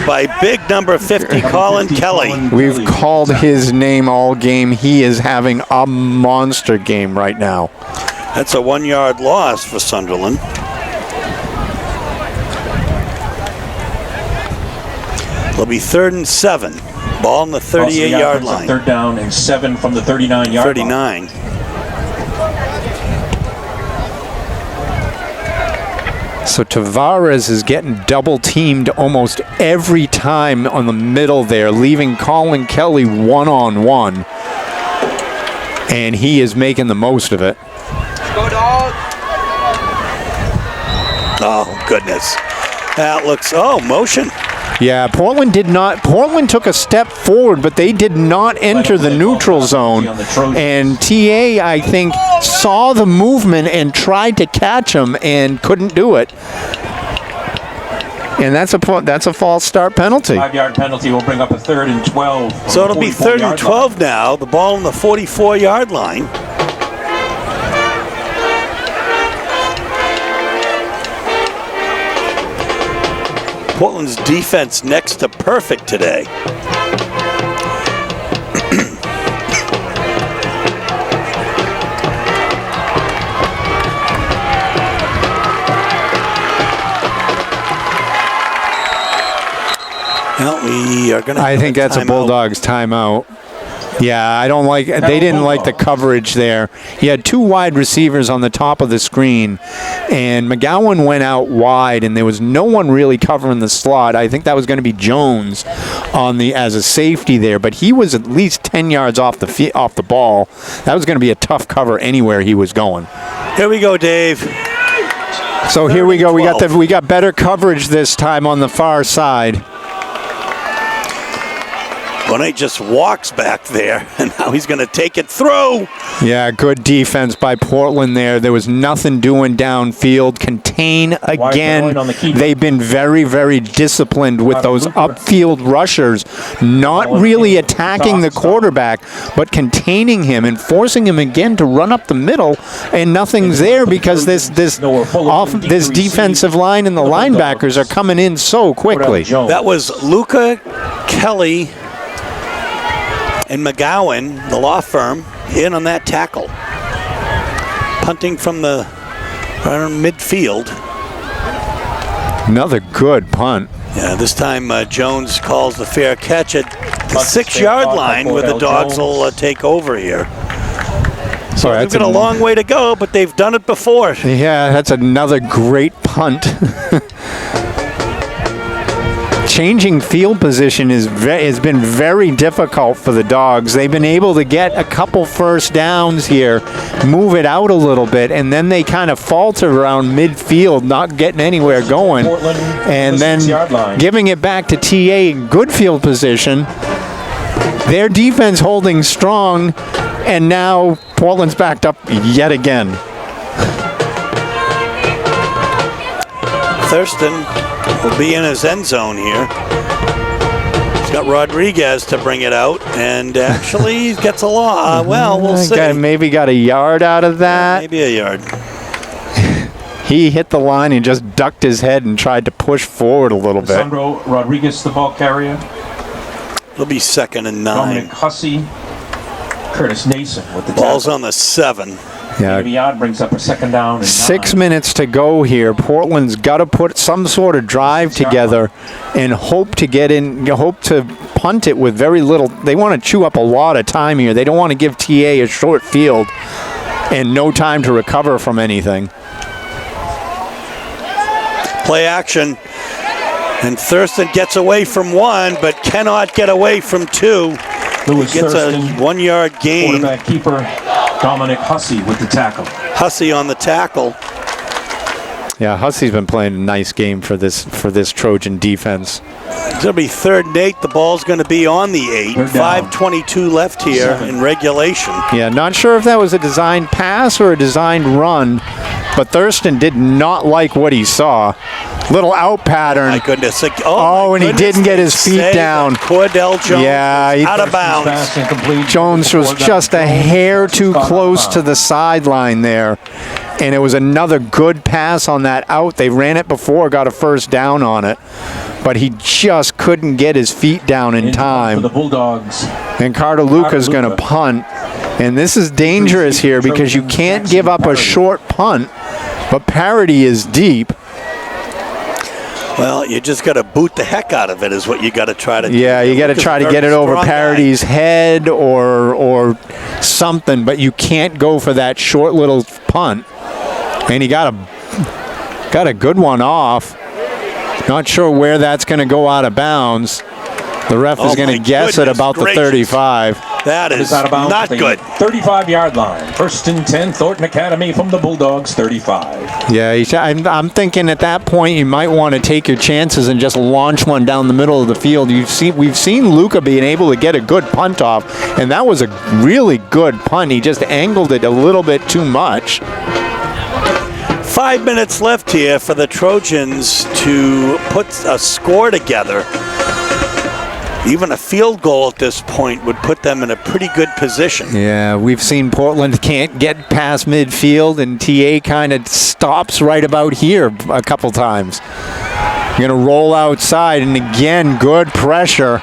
S1: by big number 50, Colin Kelly.
S3: We've called his name all game. He is having a monster game right now.
S1: That's a 1-yard loss for Sunderland. It'll be 3rd and 7. Ball on the 38-yard line.
S4: 3rd down and 7 from the 39-yard
S1: 39.
S4: line.
S3: So Tavares is getting double teamed almost every time on the middle there, leaving Colin Kelly one-on-one. And he is making the most of it.
S5: Go dog.
S1: Oh, goodness. That looks, motion.
S3: Yeah, Portland did not. Portland took a step forward, but they did not enter the neutral zone. And TA, I think, saw the movement and tried to catch him and couldn't do it. And that's a false start penalty.
S4: 5-yard penalty will bring up a 3rd and 12.
S1: So it'll be 3rd and 12 now. The ball on the 44-yard line. Portland's defense next to perfect today. Well, we are going to.
S3: I think that's a Bulldogs timeout. Yeah, I don't like. They didn't like the coverage there. He had 2 wide receivers on the top of the screen, and McGowan went out wide, and there was no one really covering the slot. I think that was going to be Jones as a safety there, but he was at least 10 yards off the ball. That was going to be a tough cover anywhere he was going.
S1: Here we go, Dave.
S3: So here we go. We got better coverage this time on the far side.
S1: Bonet just walks back there, and now he's going to take it through.
S3: Yeah, good defense by Portland there. There was nothing doing downfield. Contain again. They've been very, very disciplined with those upfield rushers, not really attacking the quarterback, but containing him and forcing him again to run up the middle, and nothing's there because this defensive line and the linebackers are coming in so quickly.
S1: That was Luca, Kelly, and McGowan, the law firm, in on that tackle. Punting from the midfield.
S3: Another good punt.
S1: Yeah, this time Jones calls the fair catch at the 6-yard line where the Dogs will take over here. So they've got a long way to go, but they've done it before.
S3: Yeah, that's another great punt. Changing field position has been very difficult for the Dogs. They've been able to get a couple first downs here, move it out a little bit, and then they kind of falter around midfield, not getting anywhere going. And then giving it back to TA in good field position. Their defense holding strong, and now Portland's backed up yet again.
S1: Thurston will be in his end zone here. He's got Rodriguez to bring it out, and actually he gets a lot. Well, we'll see.
S3: Maybe got a yard out of that.
S1: Maybe a yard.
S3: He hit the line and just ducked his head and tried to push forward a little bit.
S4: Sandro Rodriguez, the ball carrier.
S1: It'll be 2nd and 9.
S4: Dominic Hussey, Curtis Nason with the
S1: ball's
S4: tackle.
S1: on the 7.
S4: Yeah. Brings up a 2nd down. And
S3: 6 minutes to go here. Portland's got to put some sort of drive together and hope to punt it with very little. They want to chew up a lot of time here. They don't want to give TA a short field and no time to recover from anything.
S1: Play action. And Thurston gets away from 1, but cannot get away from 2.
S4: Lewis
S1: He gets
S4: Thurston,
S1: a 1-yard gain.
S4: Quarterback keeper Dominic Hussey with the tackle.
S1: Hussey on the tackle.
S3: Yeah, Hussey's been playing a nice game for this Trojan defense.
S1: It's going to be 3rd and 8. The ball's going to be on the 8. 5:22 left here in regulation.
S3: Yeah, not sure if that was a designed pass or a designed run, but Thurston did not like what he saw. Little out pattern.
S1: My goodness.
S3: And he didn't get his feet down.
S1: Cordell Jones out of bounds.
S3: Jones was just a hair too close to the sideline there. And it was another good pass on that out. They ran it before, got a first down on it. But he just couldn't get his feet down in time.
S4: For the Bulldogs.
S3: And Carter Luca's going to punt. And this is dangerous here because you can't give up a short punt, but parity is deep.
S1: Well, you just got to boot the heck out of it is what you got to try to do.
S3: Yeah, you got to try to get it over Parody's head or something, but you can't go for that short little punt. And he got a good one off. Not sure where that's going to go out of bounds. The ref is going to guess at about the 35.
S1: That is
S4: out of bounds
S1: not
S4: at the
S1: good.
S4: 35-yard line. 1st and 10, Thornton Academy from the Bulldogs 35.
S3: Yeah, I'm thinking at that point you might want to take your chances and just launch one down the middle of the field. We've seen Luca being able to get a good punt off, and that was a really good punt. He just angled it a little bit too much.
S1: 5 minutes left here for the Trojans to put a score together. Even a field goal at this point would put them in a pretty good position.
S3: Yeah, we've seen Portland can't get past midfield, and TA kind of stops right about here a couple times. You're going to roll outside, and again, good pressure.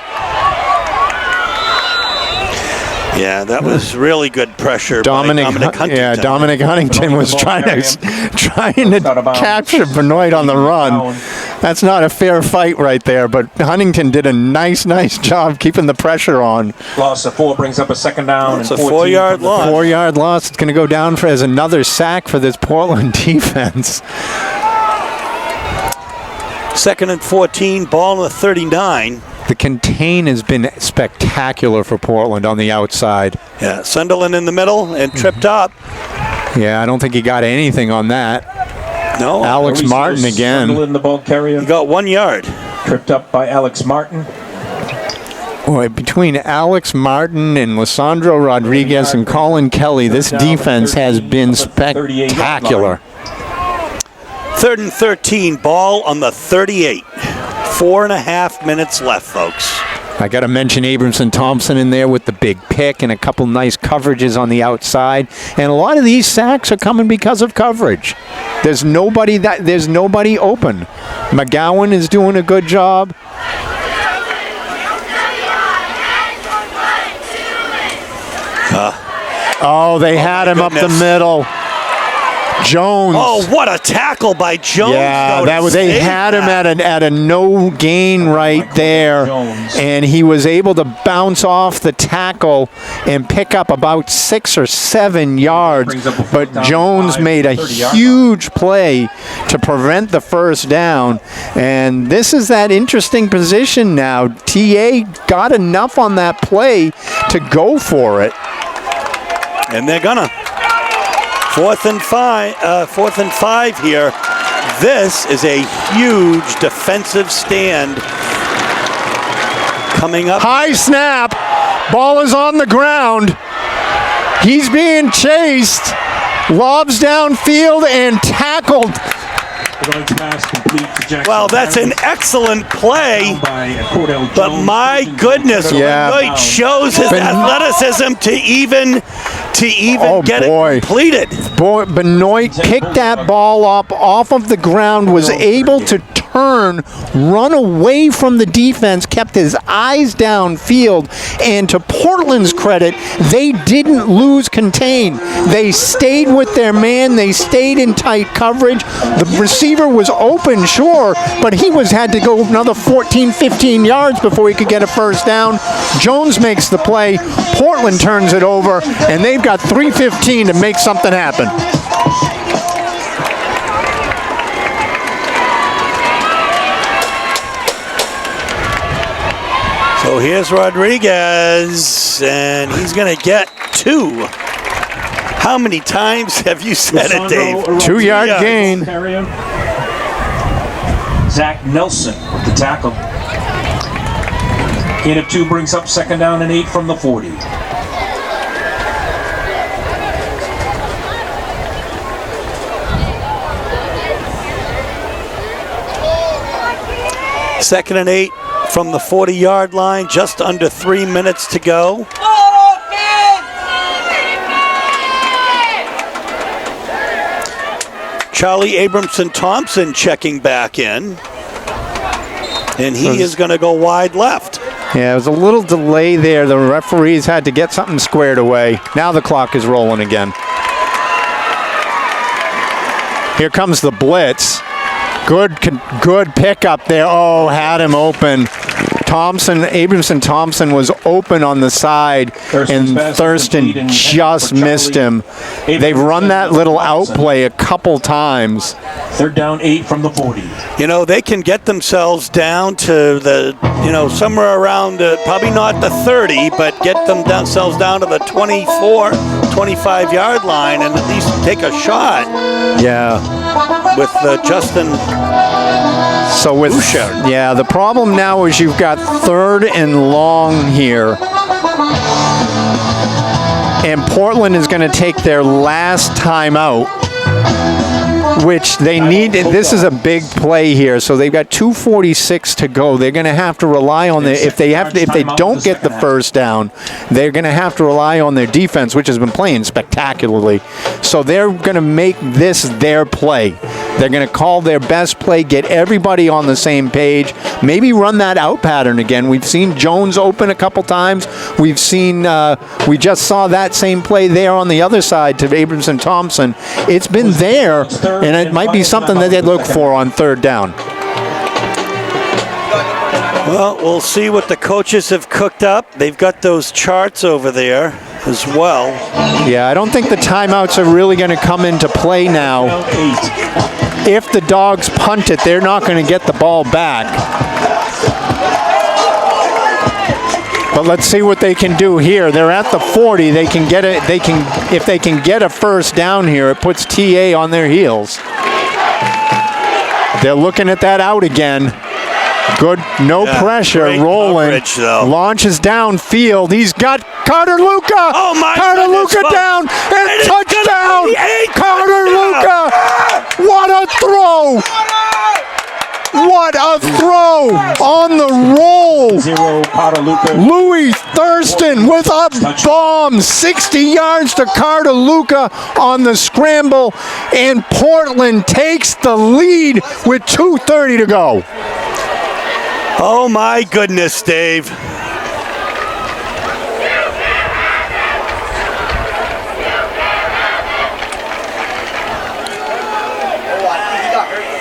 S1: Yeah, that was really good pressure by Dominic Huntington.
S3: Yeah, Dominic Huntington was trying to capture Benoit on the run. That's not a fair fight right there, but Huntington did a nice job keeping the pressure on.
S4: Loss of 4 brings up a second down.
S1: It's
S4: and
S1: a 4-yard loss.
S3: 4-yard loss. It's going to go down as another sack for this Portland defense.
S1: 2nd and 14, ball on the 39.
S3: The contain has been spectacular for Portland on the outside.
S1: Yeah, Sunderland in the middle and tripped up.
S3: Yeah, I don't think he got anything on that.
S1: No.
S3: Alex Martin again.
S4: In the ball carrier.
S1: He got 1 yard.
S4: Tripped up by Alex Martin.
S3: Boy, between Alex Martin and Lisandro Rodriguez and Colin Kelly, this defense has been spectacular.
S1: 3rd and 13, ball on the 38. 4.5 minutes left, folks.
S3: I got to mention Abramson Thompson in there with the big pick and a couple nice coverages on the outside. And a lot of these sacks are coming because of coverage. There's nobody open. McGowan is doing a good job. They had him up the middle. Jones.
S1: Oh, what a tackle by Jones.
S3: Yeah, they had him at a no gain right there, and he was able to bounce off the tackle and pick up about 6 or 7 yards. But Jones made a huge play to prevent the first down, and this is that interesting position now. TA got enough on that play to go for it,
S1: and they're gonna. 4th and 5 here. This is a huge defensive stand coming up.
S3: High snap. Ball is on the ground. He's being chased. Lobs downfield and tackled.
S1: Well, that's an excellent play, but my goodness, Benoit shows his athleticism to even get it completed.
S3: Benoit picked that ball up off of the ground, was able to turn, run away from the defense, kept his eyes downfield, and to Portland's credit, they didn't lose contain. They stayed with their man, they stayed in tight coverage. The receiver was open, sure, but he had to go another 14, 15 yards before he could get a first down. Jones makes the play, Portland turns it over, and they've got 3:15 to make something happen.
S1: So here's Rodriguez, and he's going to get 2. How many times have you said it, Dave?
S3: 2-yard gain.
S4: Zach Nelson with the tackle. Gain of 2 brings up 2nd down and 8 from the 40.
S1: Second and 8 from the 40-yard line, just under 3 minutes to go. Charlie Abramson Thompson checking back in, and he is going to go wide left.
S3: Yeah, it was a little delay there. The referees had to get something squared away. Now the clock is rolling again. Here comes the blitz. Good pickup there. Oh, had him open. Abramson Thompson was open on the side, and Thurston just missed him. They've run that little outplay a couple times.
S4: They're down 8 from the 40.
S1: You know, they can get themselves down to the, somewhere around, probably not the 30, but get themselves down to the 24, 25-yard line and at least take a shot.
S3: Yeah.
S1: With Justin Bouchard.
S3: Yeah, the problem now is you've got 3rd and long here. And Portland is going to take their last timeout, which they need. This is a big play here, so they've got 2:46 to go. They're going to have to rely on if they don't get the first down, they're going to have to rely on their defense, which has been playing spectacularly. So they're going to make this their play. They're going to call their best play, get everybody on the same page, maybe run that out pattern again. We've seen Jones open a couple times. We've seen, we just saw that same play there on the other side to Abramson Thompson. It's been there, and it might be something that they look for on 3rd down.
S1: Well, we'll see what the coaches have cooked up. They've got those charts over there as well.
S3: Yeah, I don't think the timeouts are really going to come into play now. If the Dogs punt it, they're not going to get the ball back. But let's see what they can do here. They're at the 40. They can get it. If they can get a first down here, it puts TA on their heels. They're looking at that out again. Good, no pressure, rolling. Launches downfield. He's got Carter Luca.
S1: Oh my
S3: Carter
S1: goodness,
S3: Luca down and touchdown. Carter Luca. What a throw. What a throw on the roll.
S4: 0, Carter Luca.
S3: Louis Thurston with a bomb. 60 yards to Carter Luca on the scramble. And Portland takes the lead with 2:30 to go.
S1: Oh my goodness, Dave.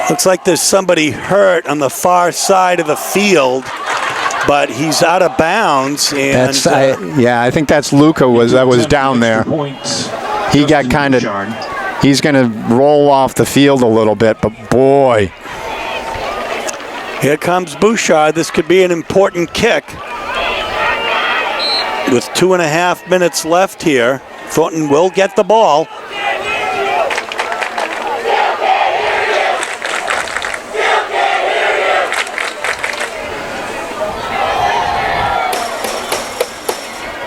S1: Looks like there's somebody hurt on the far side of the field, but he's out of bounds. And
S3: I think that's Luca that was down there. He got kind of, he's going to roll off the field a little bit, but boy.
S1: Here comes Bouchard. This could be an important kick. With 2.5 minutes left here, Thornton will get the ball.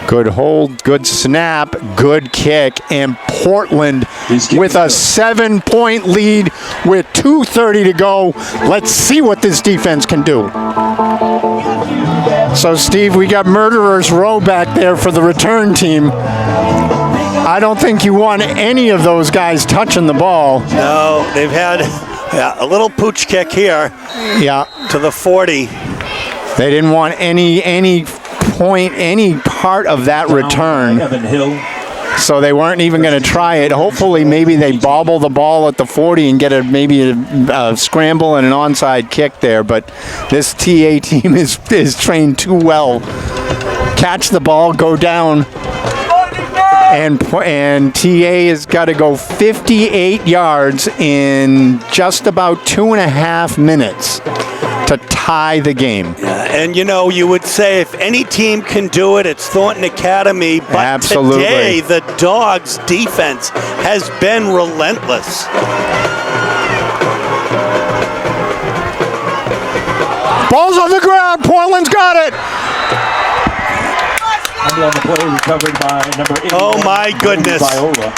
S3: Good hold, good snap, good kick, and Portland with a 7-point lead with 2:30 to go. Let's see what this defense can do. So, Steve, we got Murderers Row back there for the return team. I don't think you want any of those guys touching the ball.
S1: No, they've had a little pooch kick here.
S3: Yeah.
S1: To the 40.
S3: They didn't want any part of that return.
S4: Evan Hill.
S3: So they weren't even going to try it. Hopefully, maybe they bobble the ball at the 40 and get maybe a scramble and an onside kick there. But this TA team is trained too well. Catch the ball, go down, and TA has got to go 58 yards in just about 2.5 minutes to tie the game.
S1: And you would say if any team can do it, it's Thornton Academy. But
S3: absolutely.
S1: Today, the Dogs' defense has been relentless.
S3: Ball's on the ground. Portland's got it.
S4: On the play recovered by number 8.
S1: Oh my goodness.
S4: Viola.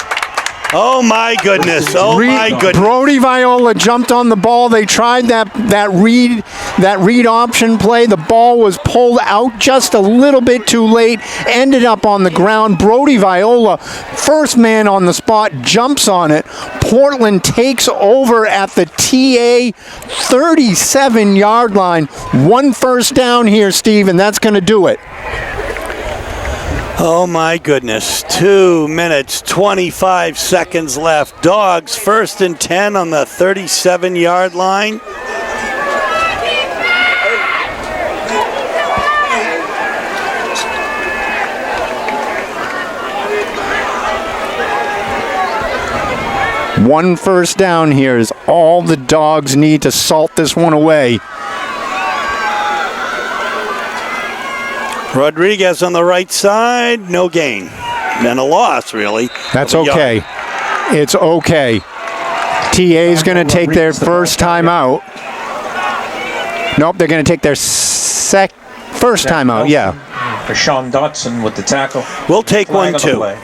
S1: Oh my goodness! Oh my goodness!
S3: Brody Viola jumped on the ball. They tried that read option play. The ball was pulled out just a little bit too late. Ended up on the ground. Brody Viola, first man on the spot, jumps on it. Portland takes over at the TA 37-yard line. One first down here, Steve, and that's going to do it.
S1: Oh my goodness. 2 minutes, 25 seconds left. Dogs first and 10 on the 37-yard line.
S3: One first down here is all the Dogs need to salt this one away.
S1: Rodriguez on the right side, no gain. And a loss, really.
S3: That's okay. It's okay. TA's going to take their first time out. Nope, they're going to take their first time out, yeah.
S4: For Sean Dotson with the tackle.
S1: We'll take one, too.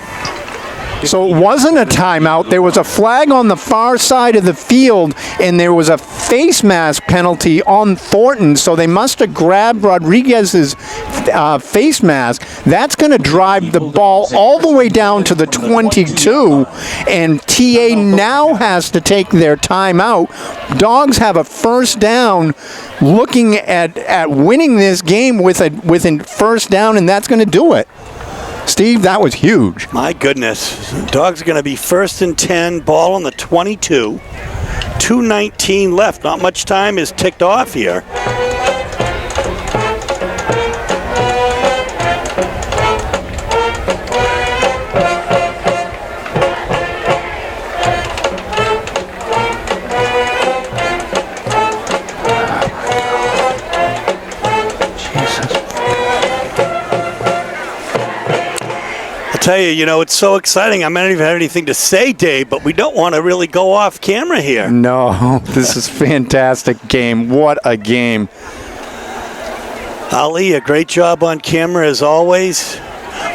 S3: So it wasn't a timeout. There was a flag on the far side of the field, and there was a face mask penalty on Thornton. So they must have grabbed Rodriguez's face mask. That's going to drive the ball all the way down to the 22, and TA now has to take their timeout. Dogs have a first down, looking at winning this game with a first down, and that's going to do it. Steve, that was huge.
S1: My goodness. Dogs are going to be first and 10, ball on the 22. 2:19 left. Not much time is ticked off here. Tell you, it's so exciting. I might not even have anything to say, Dave, but we don't want to really go off camera here.
S3: No, this is fantastic game. What a game.
S1: Ali, a great job on camera as always.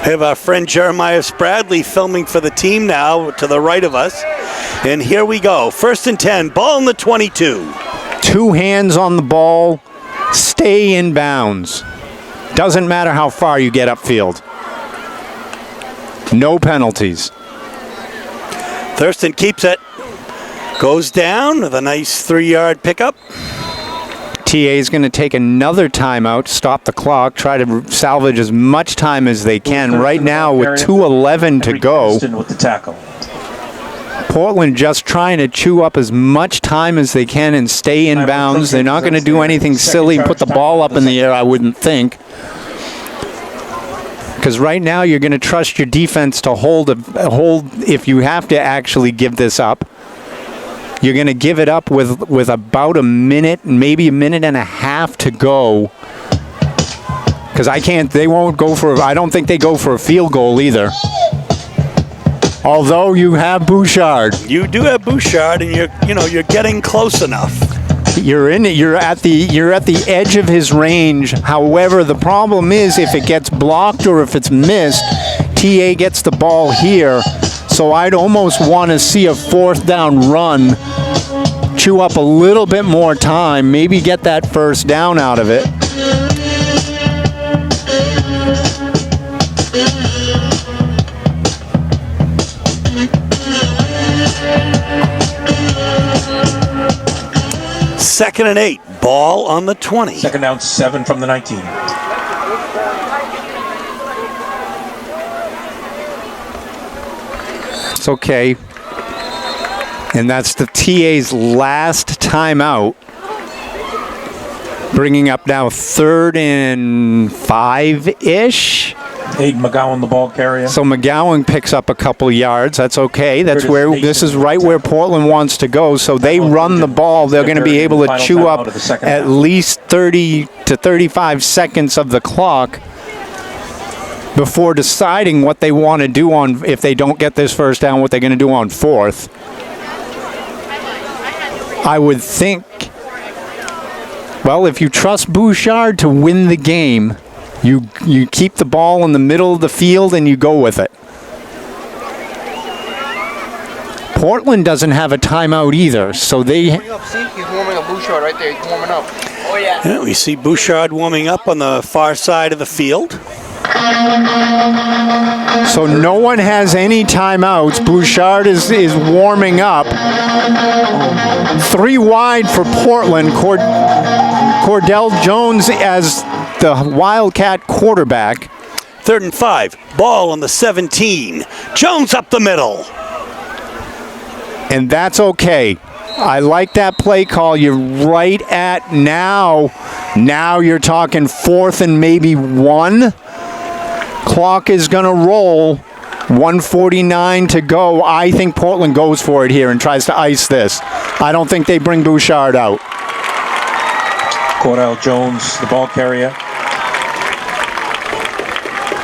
S1: We have our friend Jeremiah Spradley filming for the team now to the right of us. And here we go. First and 10, ball in the 22.
S3: 2 hands on the ball. Stay in bounds. Doesn't matter how far you get upfield. No penalties.
S1: Thurston keeps it. Goes down with a nice 3-yard pickup.
S3: TA is going to take another timeout, stop the clock, try to salvage as much time as they can. Right now with 2:11 to go.
S4: With the tackle.
S3: Portland just trying to chew up as much time as they can and stay in bounds. They're not going to do anything silly, put the ball up in the air, I wouldn't think. Because right now you're going to trust your defense to hold if you have to actually give this up. You're going to give it up with about a minute, maybe a minute and a half to go. Because I don't think they go for a field goal either. Although you have Bouchard.
S1: You do have Bouchard, and you're getting close enough.
S3: You're in it. You're at the edge of his range. However, the problem is if it gets blocked or if it's missed, TA gets the ball here. So I'd almost want to see a 4th down run, chew up a little bit more time, maybe get that first down out of it.
S1: Second and 8, ball on the 20.
S4: Second down, 7 from the 19.
S3: It's okay. And that's the TA's last timeout. Bringing up now 3rd and 5-ish.
S4: Aiden McGowan, the ball carrier.
S3: So McGowan picks up a couple yards. That's okay. This is right where Portland wants to go. So they run the ball. They're going to be able to chew up at least 30 to 35 seconds of the clock before deciding what they want to do if they don't get this first down, what they're going to do on 4th. I would think, well, if you trust Bouchard to win the game, you keep the ball in the middle of the field and you go with it. Portland doesn't have a timeout either, so they...
S5: He's warming up Bouchard right there. He's warming up. Oh, yeah.
S1: We see Bouchard warming up on the far side of the field.
S3: So no one has any timeouts. Bouchard is warming up. 3 wide for Portland. Cordell Jones as the Wildcat quarterback.
S1: 3rd and 5. Ball on the 17. Jones up the middle.
S3: And that's okay. I like that play call. You're right at now. Now you're talking 4th and maybe 1. Clock is going to roll. 1:49 to go. I think Portland goes for it here and tries to ice this. I don't think they bring Bouchard out.
S4: Cordell Jones, the ball carrier.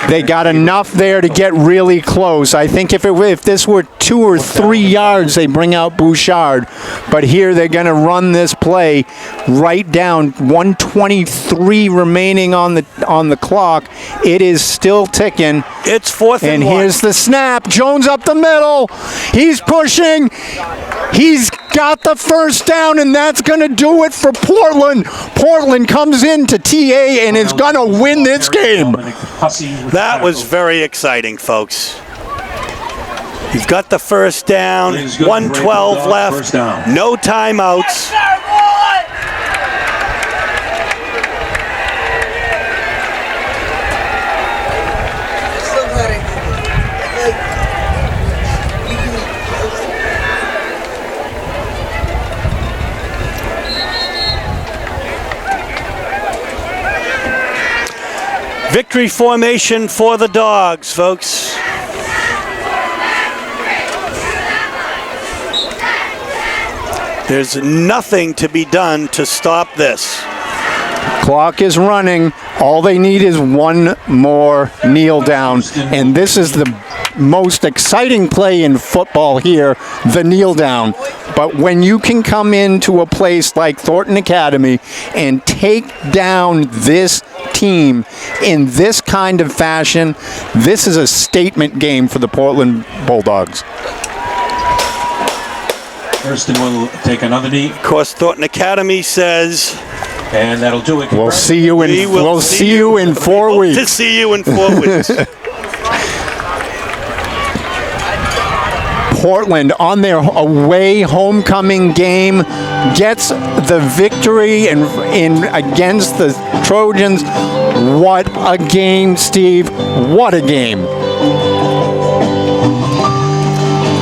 S3: They got enough there to get really close. I think if this were 2 or 3 yards, they bring out Bouchard. But here they're going to run this play right down. 1:23 remaining on the clock. It is still ticking.
S1: It's 4th and 1.
S3: And here's the snap. Jones up the middle. He's pushing. He's got the first down, and that's going to do it for Portland. Portland comes into TA and is going to win this game.
S1: That was very exciting, folks. You've got the first down. 1:12 left. No timeouts. Victory formation for the Dogs, folks. There's nothing to be done to stop this.
S3: Clock is running. All they need is one more kneel down. And this is the most exciting play in football here, the kneel down. But when you can come into a place like Thornton Academy and take down this team in this kind of fashion, this is a statement game for the Portland Bulldogs.
S4: Thurston will take another knee.
S1: Of course, Thornton Academy says,
S4: and that'll do it.
S3: We'll see you in 4 weeks.
S1: To see you in 4 weeks.
S3: Portland on their away homecoming game gets the victory in against the Trojans. What a game, Steve. What a game.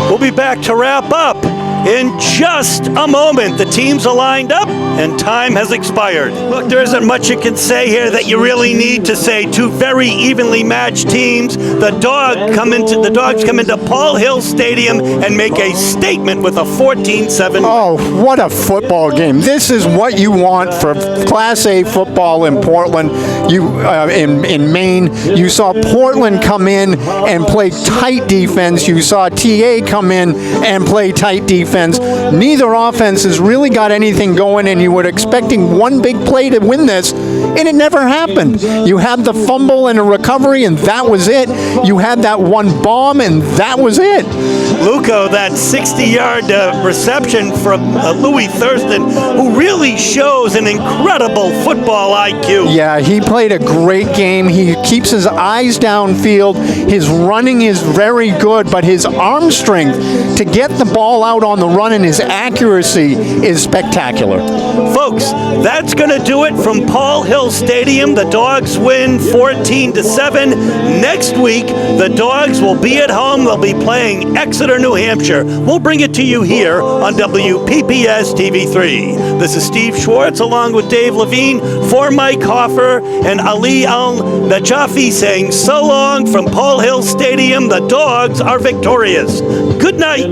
S1: We'll be back to wrap up in just a moment. The teams are lined up and time has expired. Look, there isn't much you can say here that you really need to say. Two very evenly matched teams. The Dogs come into Paul Hill Stadium and make a statement with a 14-7.
S3: Oh, what a football game. This is what you want for Class A football in Portland. In Maine, you saw Portland come in and play tight defense. You saw TA come in and play tight defense. Neither offense has really got anything going, and you were expecting one big play to win this, and it never happened. You had the fumble and a recovery, and that was it. You had that one bomb, and that was it.
S1: Luco, that 60-yard reception from Louis Thurston, who really shows an incredible football IQ.
S3: Yeah, he played a great game. He keeps his eyes downfield. His running is very good, but his arm strength to get the ball out on the run and his accuracy is spectacular.
S1: Folks, that's going to do it from Paul Hill Stadium. The Dogs win 14-7. Next week, the Dogs will be at home. They'll be playing Exeter, New Hampshire. We'll bring it to you here on WPPS TV3. This is Steve Schwartz along with Dave Levine for Mike Hoffer and Ali Al-Najafi saying so long from Paul Hill Stadium. The Dogs are victorious. Good night.